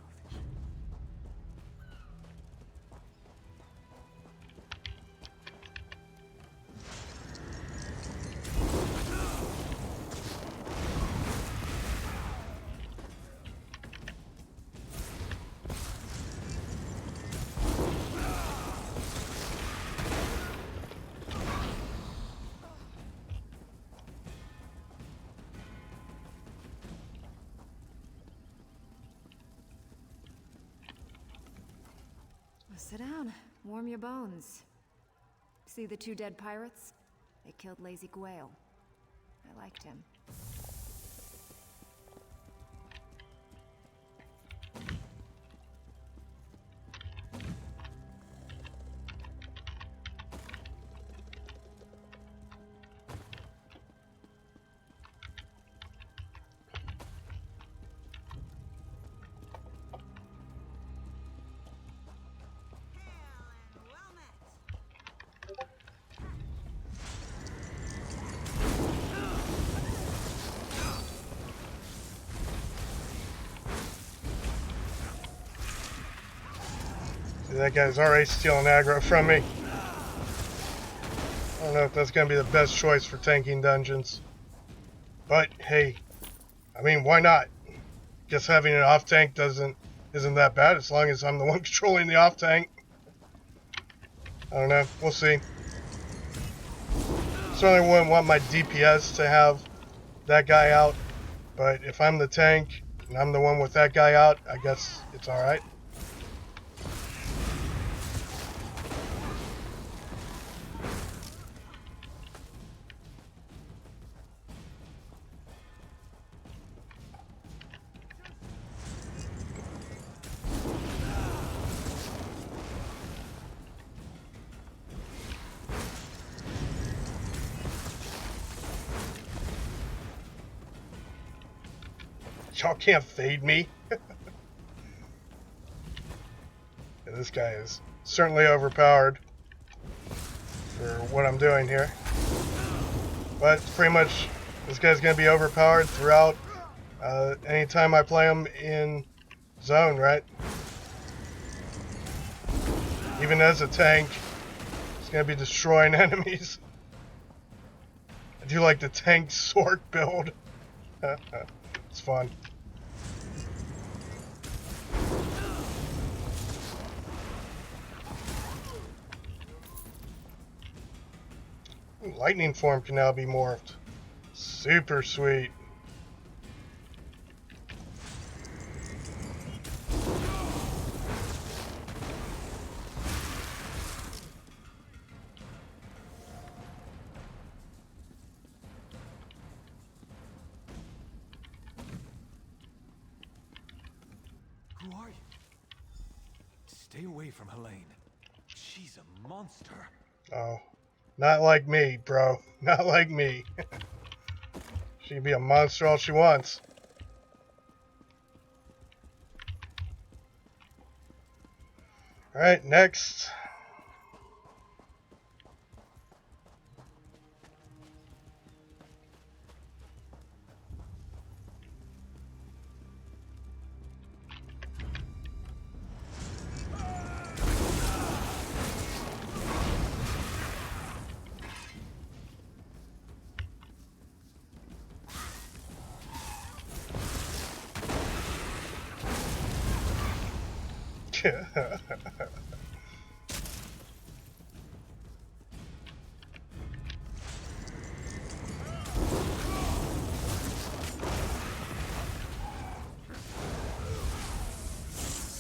Sit down. Warm your bones. See the 2 dead pirates? They killed Lazy Gwaile. I liked him. That guy's already stealing aggro from me. I don't know if that's going to be the best choice for tanking dungeons. But, hey, I mean, why not? Guess having an off-tank isn't that bad as long as I'm the one controlling the off-tank. I don't know. We'll see. Certainly wouldn't want my DPS to have that guy out. But if I'm the tank and I'm the one with that guy out, I guess it's alright. Y'all can't fade me. Yeah, this guy is certainly overpowered for what I'm doing here. But pretty much this guy's going to be overpowered throughout anytime I play him in zone, right? Even as a tank, he's going to be destroying enemies. I do like the tank sword build. It's fun. Lightning form can now be morphed. Super sweet. Who are you? Stay away from Helene. She's a monster. Oh. Not like me, bro. Not like me. She can be a monster all she wants. Alright, next.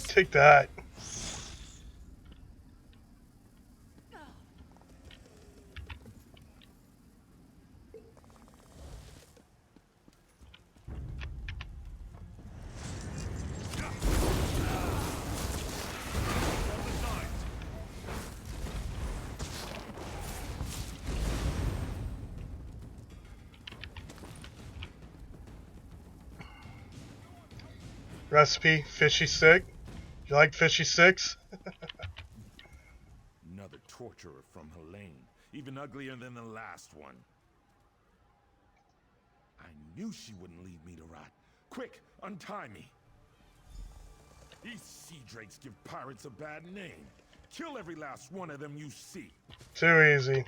Take that. Recipe, fishy sick. You like fishy six? Another torturer from Helene, even uglier than the last one. I knew she wouldn't leave me to rot. Quick, untie me. These sea drakes give pirates a bad name. Kill every last one of them you see. Too easy.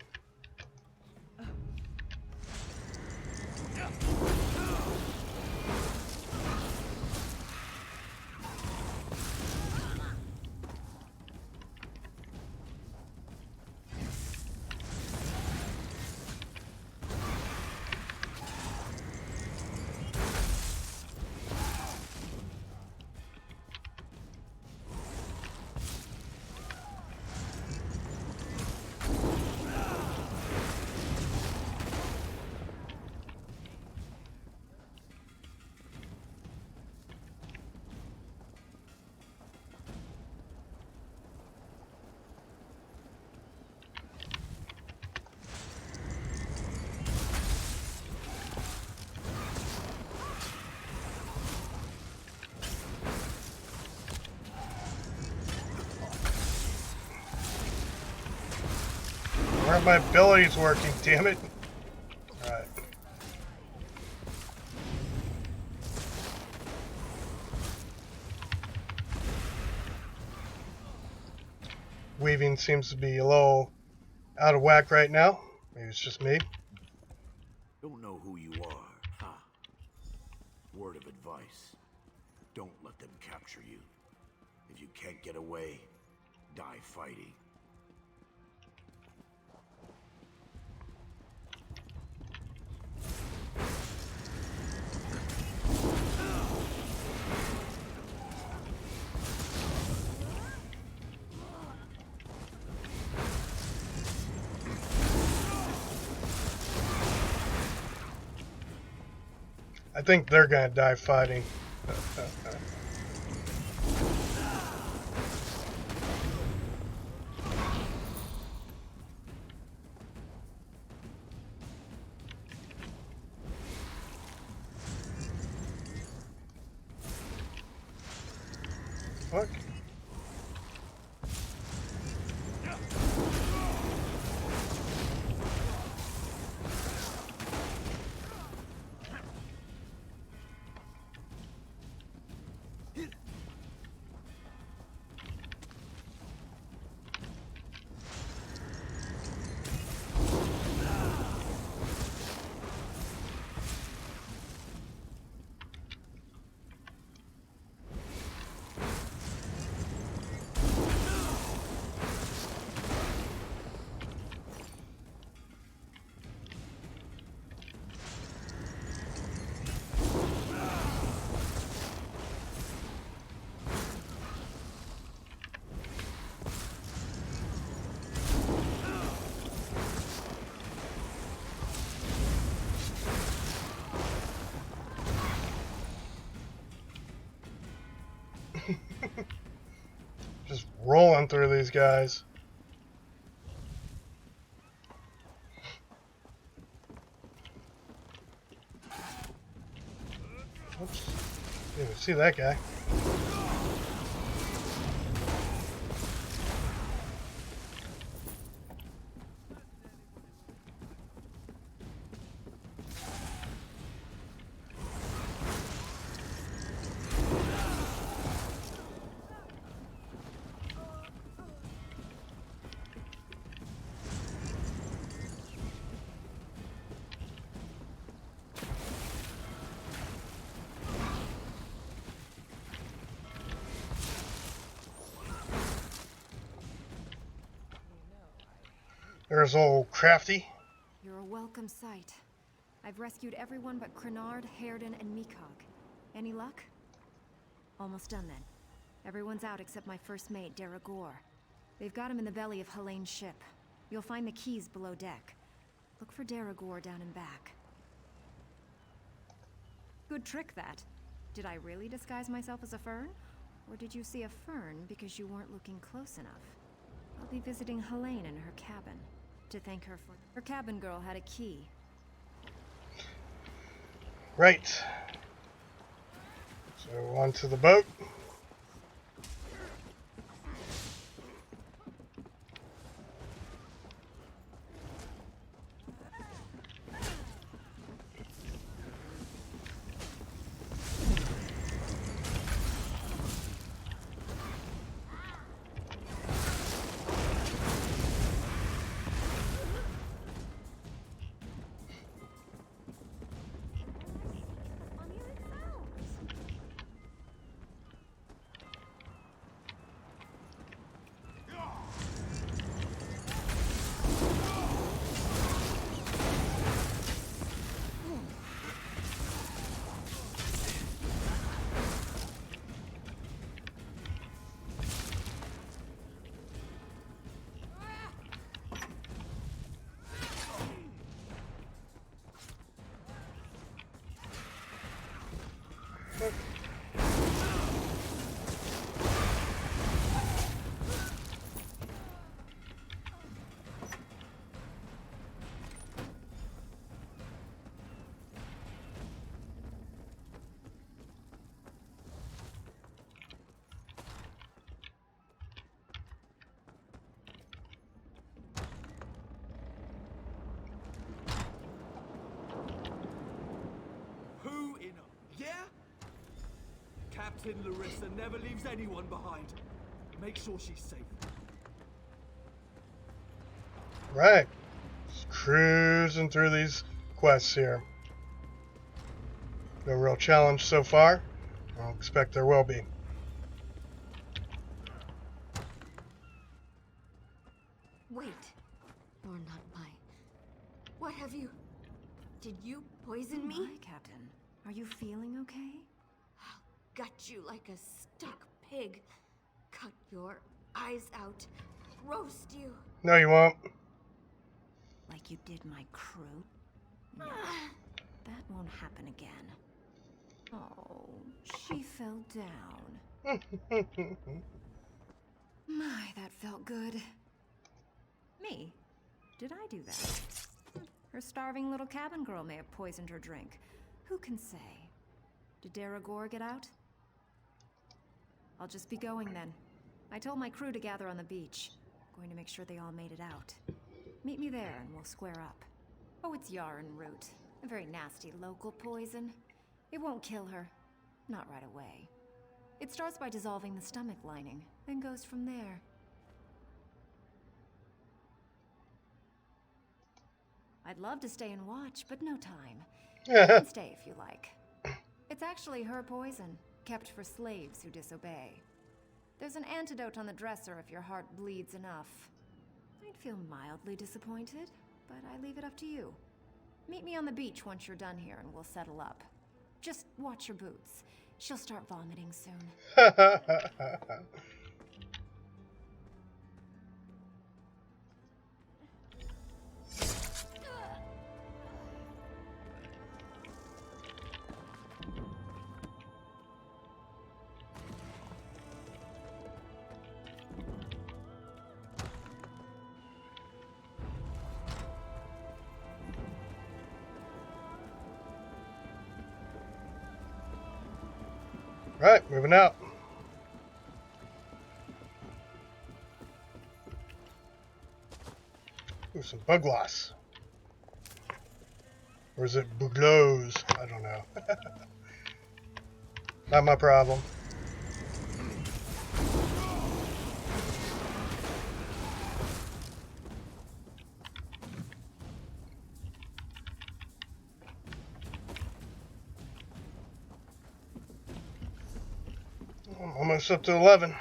Why aren't my abilities working, damn it? Alright. Weaving seems to be a little out of whack right now. Maybe it's just me. Don't know who you are, huh? Word of advice. Don't let them capture you. If you can't get away, die fighting. I think they're gonna die fighting. Fuck. Just rolling through these guys. Oops. Didn't even see that guy. There's old Crafty. You're a welcome sight. I've rescued everyone but Crenard, Hairden, and Meekog. Any luck? Almost done then. Everyone's out except my first mate, Deragor. They've got him in the belly of Helene's ship. You'll find the keys below deck. Look for Deragor down and back. Good trick, that. Did I really disguise myself as a fern? Or did you see a fern because you weren't looking close enough? I'll be visiting Helene in her cabin. To thank her for... Her cabin girl had a key. Right. So onto the boat. Captain Larissa never leaves anyone behind. Make sure she's safe. Right. Just cruising through these quests here. No real challenge so far. I don't expect there will be. Wait. You're not mine. What have you... Did you poison me? Hi, Captain. Are you feeling okay? I'll gut you like a stuck pig. Cut your eyes out. Roast you. No, you won't. Like you did my crew? No, that won't happen again. Oh, she fell down. My, that felt good. Me? Did I do that? Her starving little cabin girl may have poisoned her drink. Who can say? Did Deragor get out? I'll just be going then. I told my crew to gather on the beach. Going to make sure they all made it out. Meet me there and we'll square up. Oh, it's yarn root. A very nasty local poison. It won't kill her. Not right away. It starts by dissolving the stomach lining, then goes from there. I'd love to stay and watch, but no time. You can stay if you like. It's actually her poison, kept for slaves who disobey. There's an antidote on the dresser if your heart bleeds enough. I'd feel mildly disappointed, but I leave it up to you. Meet me on the beach once you're done here and we'll settle up. Just watch your boots. She'll start vomiting soon. Right, moving out. Ooh, some bugloss. Or is it buglows? I don't know. Not my problem. I'm almost up to 11.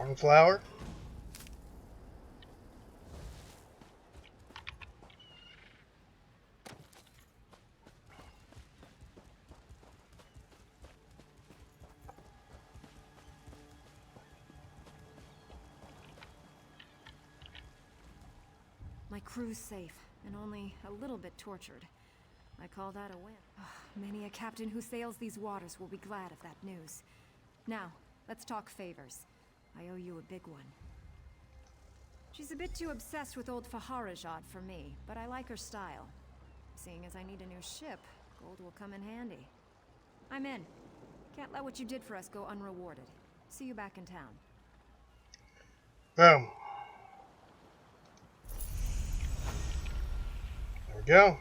Cornflower. My crew's safe, and only a little bit tortured. I call that a win. Many a captain who sails these waters will be glad of that news. Now, let's talk favors. I owe you a big one. She's a bit too obsessed with old Faharajad for me, but I like her style. Seeing as I need a new ship, gold will come in handy. I'm in. Can't let what you did for us go unrewarded. See you back in town. Boom. There we go.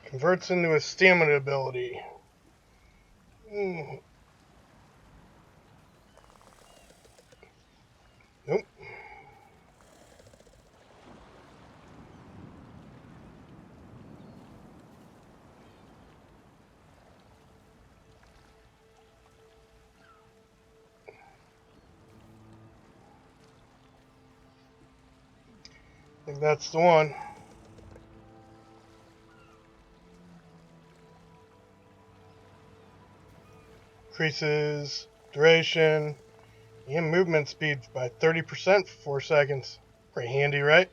Converts into a stamina ability. Nope. I think that's the one. Increases duration and movement speed by 30% for 4 seconds. Pretty handy, right?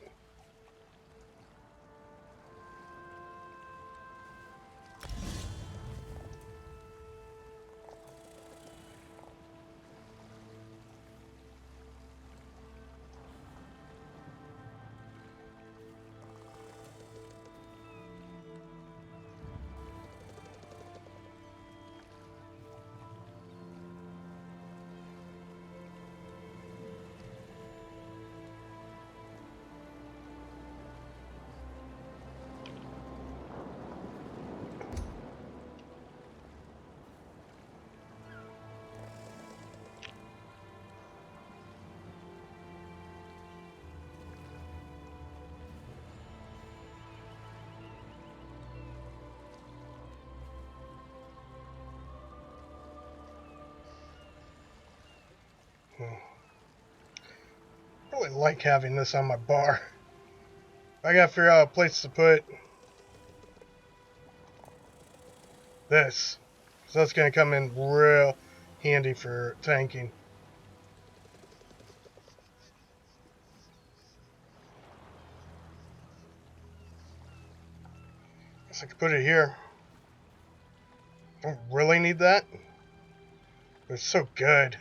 I really like having this on my bar. I gotta figure out a place to put this, so that's gonna come in real handy for tanking. Guess I could put it here. Don't really need that, but it's so good.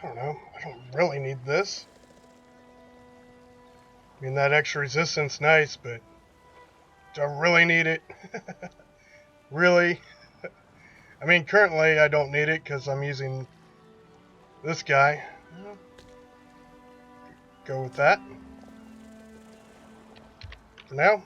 I don't know. I don't really need this. I mean, that extra resistance, nice, but do I really need it? Really? I mean, currently I don't need it because I'm using this guy. Go with that. For now.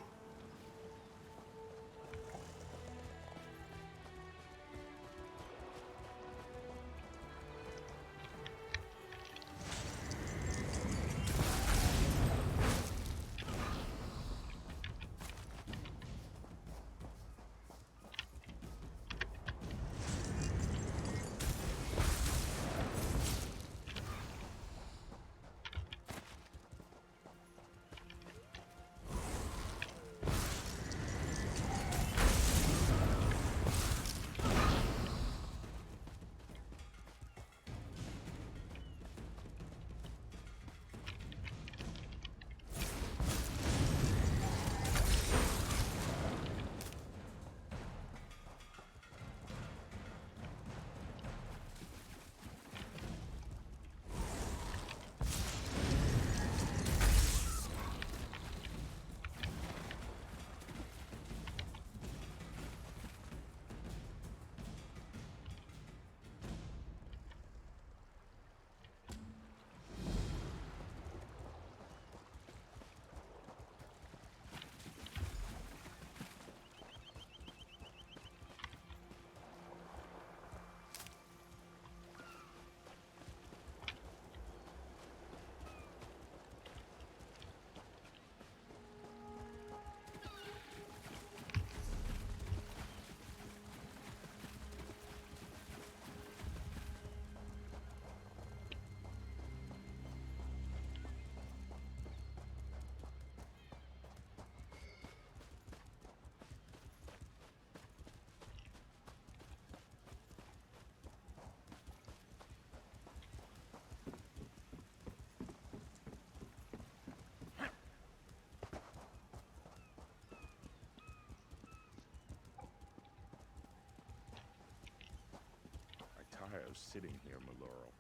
of sitting here, Maloro.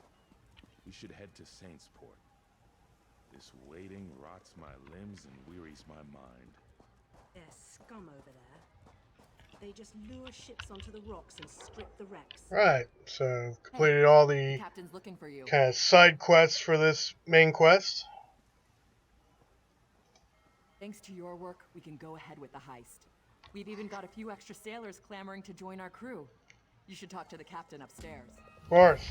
We should head to Saintsport. This waiting rots my limbs and wearies my mind. There's scum over there. They just lure ships onto the rocks and strip the wrecks. Right, so completed all the Captain's looking for you. kind of side quests for this main quest. Thanks to your work, we can go ahead with the heist. We've even got a few extra sailors clamoring to join our crew. You should talk to the captain upstairs. Of course.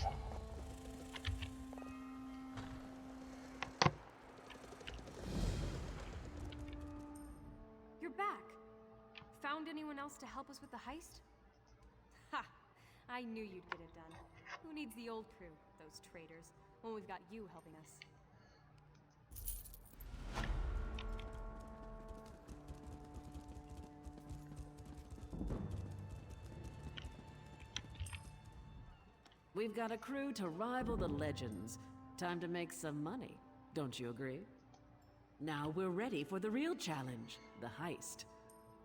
You're back. Found anyone else to help us with the heist? Ha! I knew you'd get it done. Who needs the old crew, those traitors, when we've got you helping us? We've got a crew to rival the legends. Time to make some money, don't you agree? Now we're ready for the real challenge, the heist.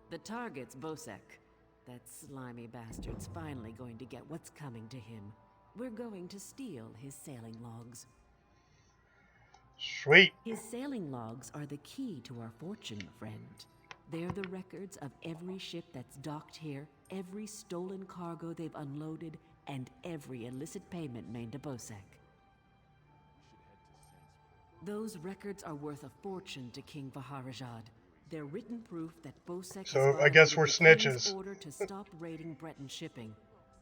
The target's Bosek. That slimy bastard's finally going to get what's coming to him. We're going to steal his sailing logs. Sweet. His sailing logs are the key to our fortune, friend. They're the records of every ship that's docked here, every stolen cargo they've unloaded, and every illicit payment made to Bosek. Those records are worth a fortune to King Vaharajad. They're written proof that Bosek So I guess we're snitches. order to stop raiding Breton shipping.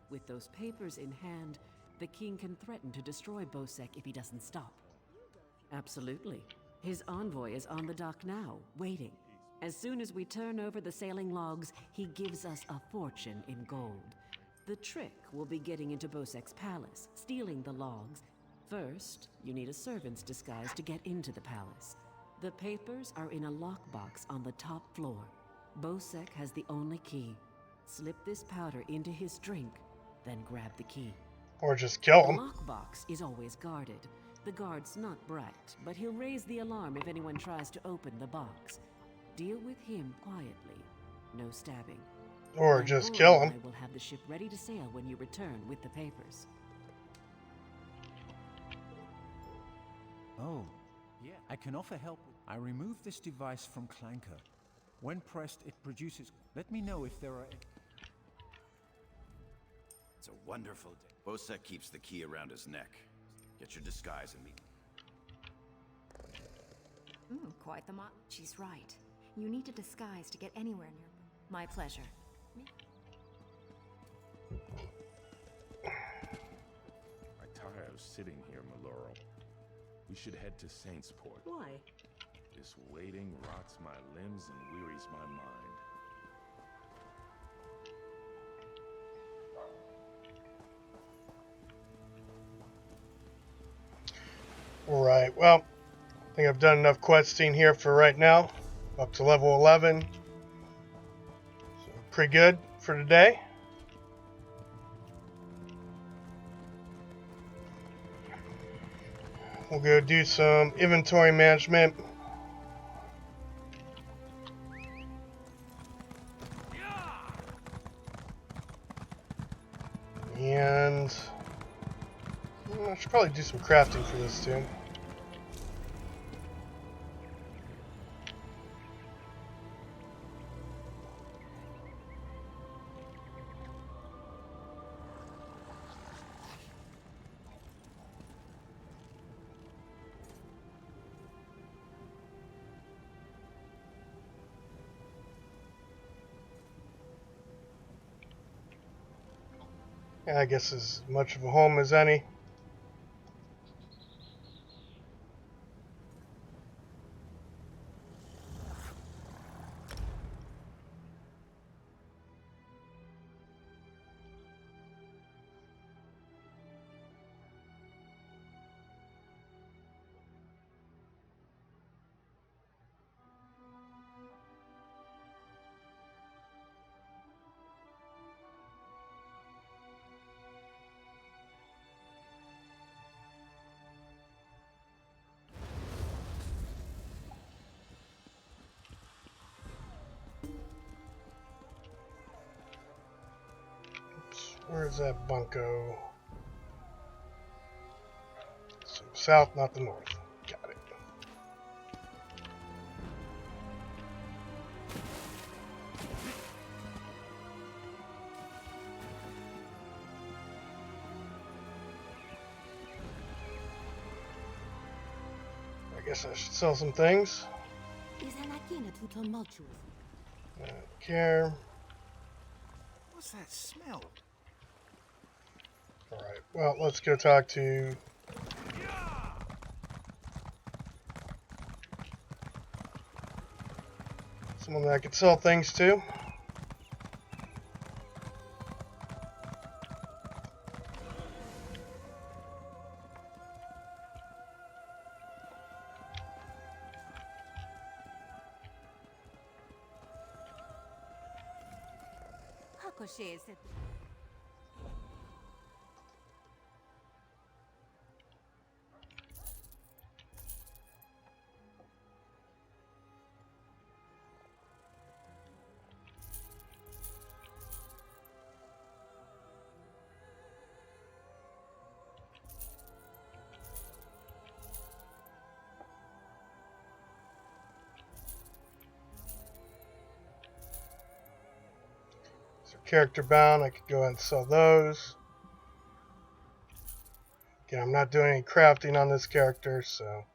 With those papers in hand, the king can threaten to destroy Bosek if he doesn't stop. Absolutely. His envoy is on the dock now, waiting. As soon as we turn over the sailing logs, he gives us a fortune in gold. The trick will be getting into Bosek's palace, stealing the logs. First, you need a servant's disguise to get into the palace. The papers are in a lockbox on the top floor. Bosek has the only key. Slip this powder into his drink, then grab the key. Or just kill him. The lockbox is always guarded. The guard's not bright, but he'll raise the alarm if anyone tries to open the box. Deal with him quietly. No stabbing. Or My just boy kill and him. I will have the ship ready to sail when you return with the papers. Oh, yeah. I can offer help. I removed this device from Clanker. When pressed, it produces... Let me know if there are... It's a wonderful day. Bosek keeps the key around his neck. Get your disguise and meet. Quite the She's right. You need a disguise to get anywhere near... My pleasure. I'm tired of sitting here, Maloro. We should head to Saintsport. Why? This waiting rots my limbs and wearies my mind. Alright, well, I think I've done enough questing here for right now. Up to level 11. So pretty good for today. We'll go do some inventory management. And I should probably do some crafting for this too. Yeah, I guess as much of a home as any. Where's that bunko? south, not the north. Got it. I guess I should sell some things. Don't care. What's that smell? Alright, well, let's go talk to... someone that I could sell things to. So character bound, I could go ahead and sell those. Again, I'm not doing any crafting on this character, so...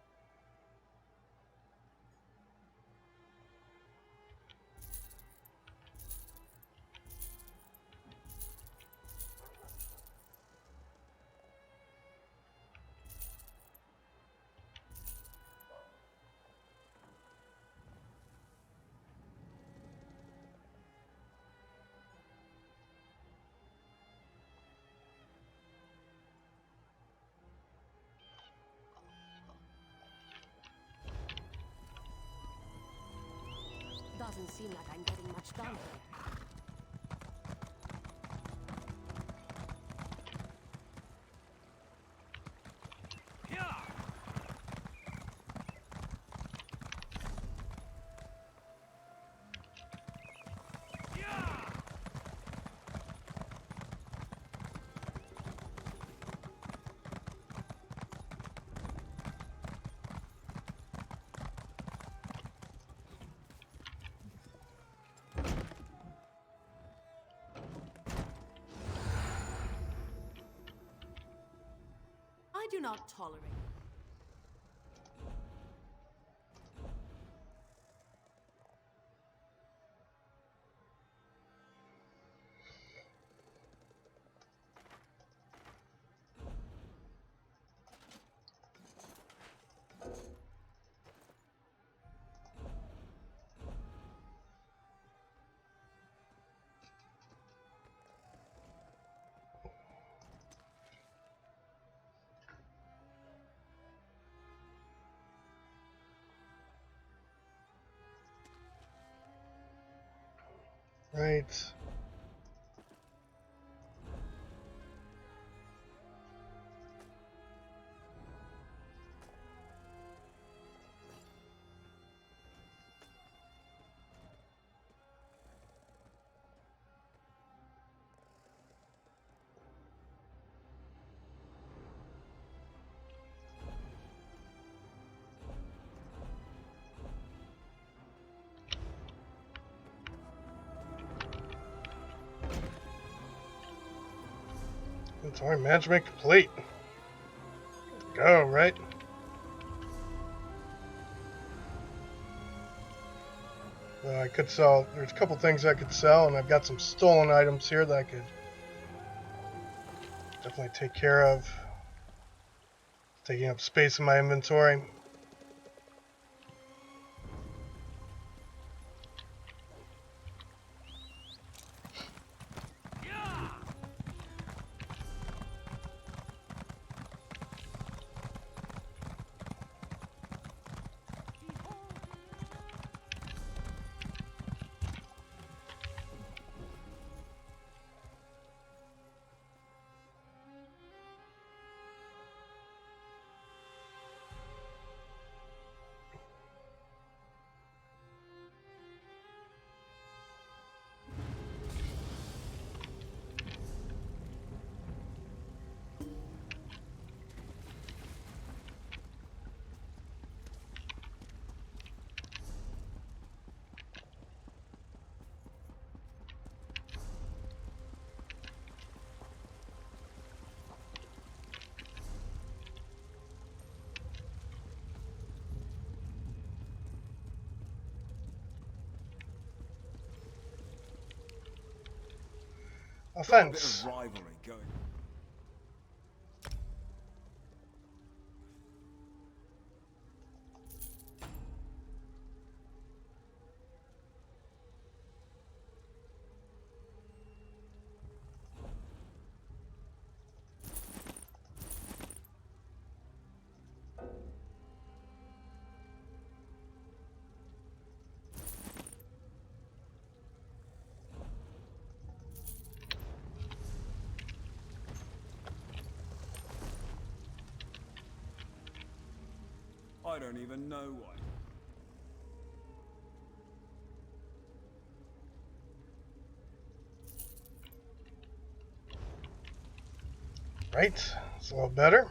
Doesn't seem like I'm getting much done here. I do not tolerate. Right. Inventory management complete. Go, right? I could sell, there's a couple things I could sell, and I've got some stolen items here that I could definitely take care of. Taking up space in my inventory. offense. Got a bit of rivalry going. I don't even know why. Right, it's a little better.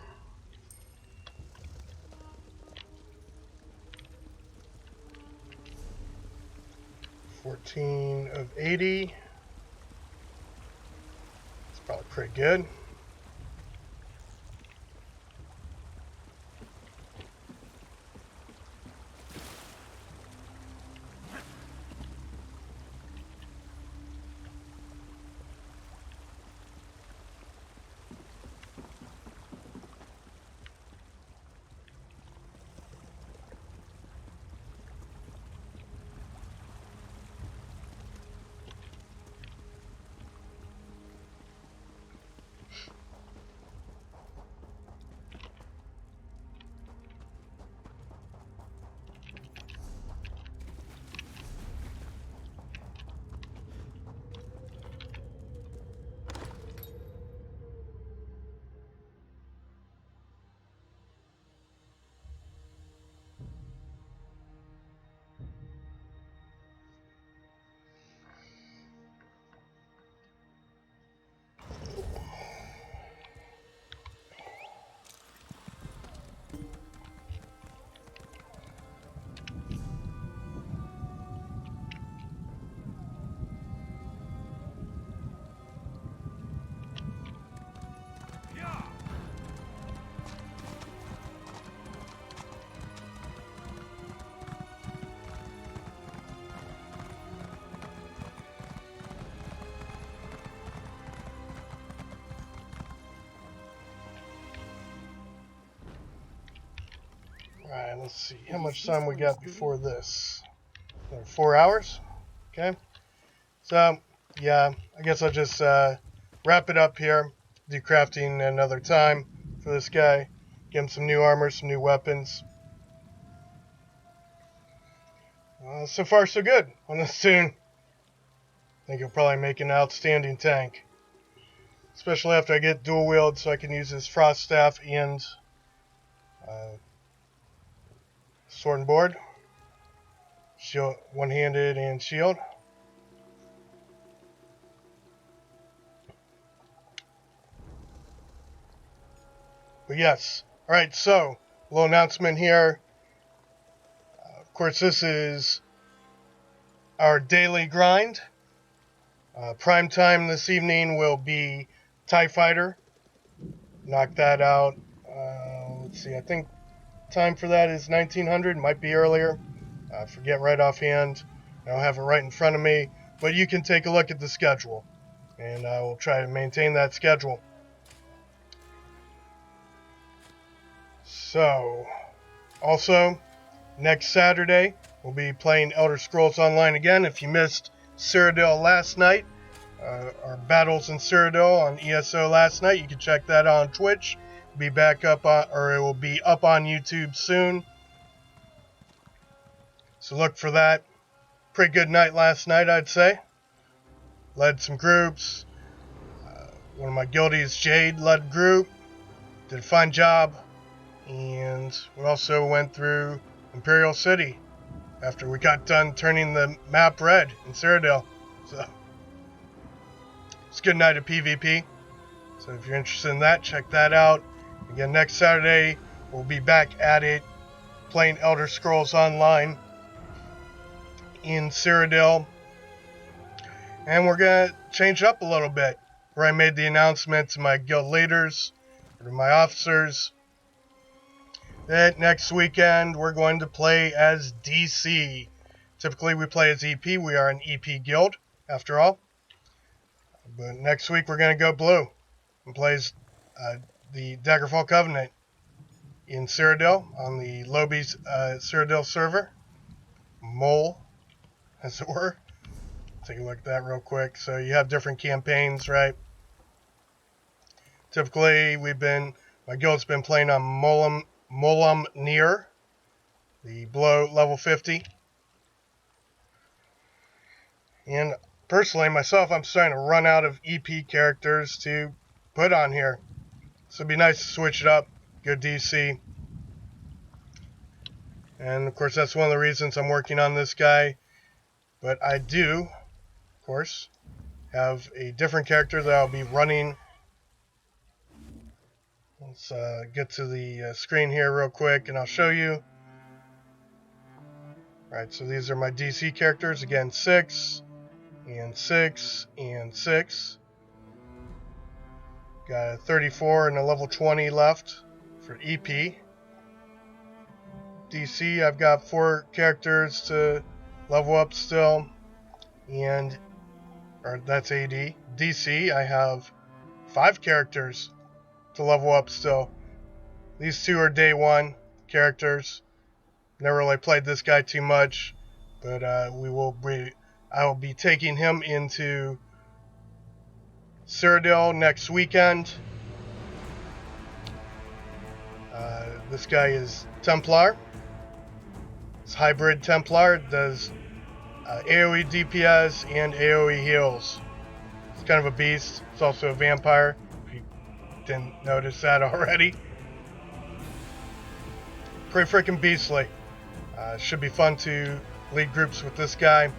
$14 of 80. It's probably pretty good. Alright, let's see. How much time we got before this? 4 hours? Okay. So, yeah, I guess I'll just wrap it up here. Do crafting another time for this guy. Get him some new armor, some new weapons. So far, so good on this tune. I think he'll probably make an outstanding tank. Especially after I get dual wield so I can use his frost staff and sword and board. Shield, one-handed and shield. But yes. Alright, so, a little announcement here. Of course, this is our daily grind. Prime time this evening will be TIE Fighter. Knock that out. Let's see, I think time for that is 1900, might be earlier. I forget right offhand. I don't have it right in front of me, but you can take a look at the schedule, and I will try to maintain that schedule. So, also, next Saturday, we'll be playing Elder Scrolls Online again. If you missed Cyrodiil last night, our battles in Cyrodiil on ESO last night, you can check that out on Twitch. Be back up on, or it will be up on YouTube soon. So look for that. Pretty good night last night, I'd say. Led some groups. One of my guildies, Jade, led a group. Did a fine job. And we also went through Imperial City after we got done turning the map red in Cyrodiil. So it's a good night of PvP. So if you're interested in that, check that out. Again, next Saturday, we'll be back at it, playing Elder Scrolls Online in Cyrodiil. And we're going to change up a little bit. Where I made the announcement to my guild leaders, or to my officers, that next weekend we're going to play as DC. Typically we play as EP. We are an EP guild, after all. But next week we're going to go blue and play the Daggerfall Covenant in Cyrodiil on the Lobby's Cyrodiil server. Mole, as it were. Take a look at that real quick. So you have different campaigns, right? Typically, my guild's been playing on Molam Nir, the below level 50. And personally, myself, I'm starting to run out of EP characters to put on here. So it'd be nice to switch it up, go DC. And of course, that's one of the reasons I'm working on this guy. But I do, of course, have a different character that I'll be running. Let's get to the screen here real quick and I'll show you. Alright, so these are my DC characters. Again, 6 and 6 and 6. Got a 34 and a level 20 left for EP. DC, I've got 4 characters to level up still. Or that's AD. DC, I have 5 characters to level up still. These 2 are day 1 characters. Never really played this guy too much, but I will be taking him into Cyrodiil next weekend. This guy is Templar. It's hybrid Templar. It does AoE DPS and AoE heals. It's kind of a beast. It's also a vampire, if you didn't notice that already. Pretty freaking beastly. Should be fun to lead groups with this guy.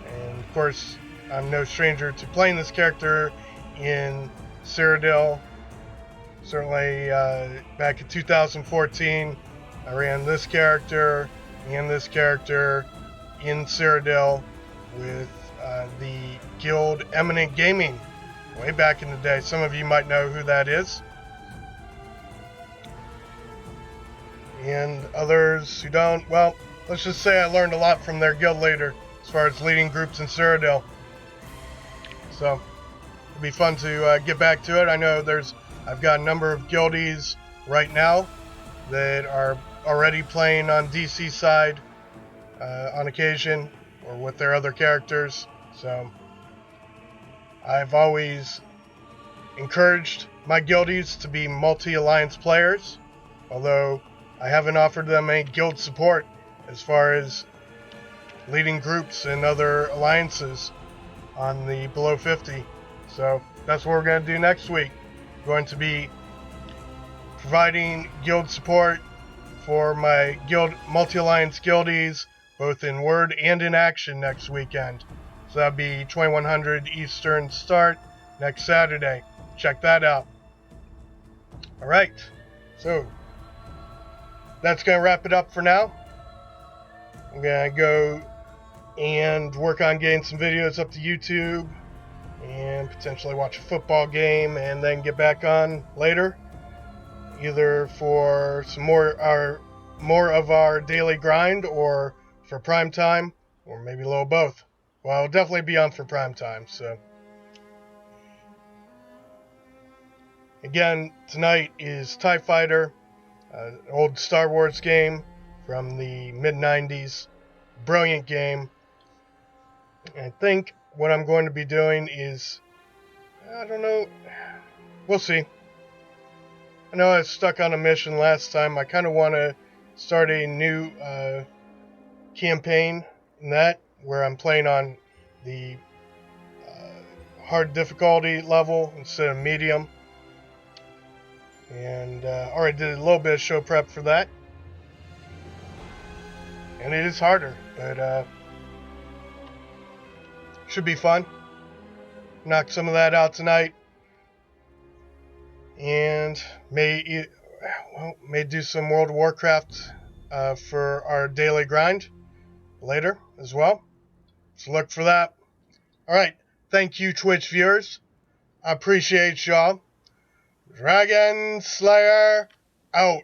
And of course, I'm no stranger to playing this character in Cyrodiil. Certainly back in 2014, I ran this character and this character in Cyrodiil with the guild Eminent Gaming way back in the day. Some of you might know who that is. And others who don't, well, let's just say I learned a lot from their guild leader as far as leading groups in Cyrodiil. So it'll be fun to get back to it. I know I've got a number of guildies right now that are already playing on DC side on occasion or with their other characters. So I've always encouraged my guildies to be multi-alliance players, although I haven't offered them any guild support as far as leading groups and other alliances on the below 50. So that's what we're going to do next week. We're going to be providing guild support for my guild multi-alliance guildies, both in word and in action next weekend. So that'll be 2100 Eastern start next Saturday. Check that out. Alright, so that's going to wrap it up for now. I'm going to go and work on getting some videos up to YouTube and potentially watch a football game and then get back on later, either for some more of our daily grind or for prime time, or maybe a little both. Well, I'll definitely be on for prime time. So again, tonight is TIE Fighter, an old Star Wars game from the mid-90s. Brilliant game. I think what I'm going to be doing is, I don't know, we'll see. I know I was stuck on a mission last time. I kind of want to start a new campaign in that, where I'm playing on the hard difficulty level instead of medium. And already did a little bit of show prep for that. And it is harder, but should be fun. Knock some of that out tonight. And may do some World of Warcraft for our daily grind later as well. So look for that. Alright, thank you Twitch viewers. I appreciate y'all. Dragon Slayer out.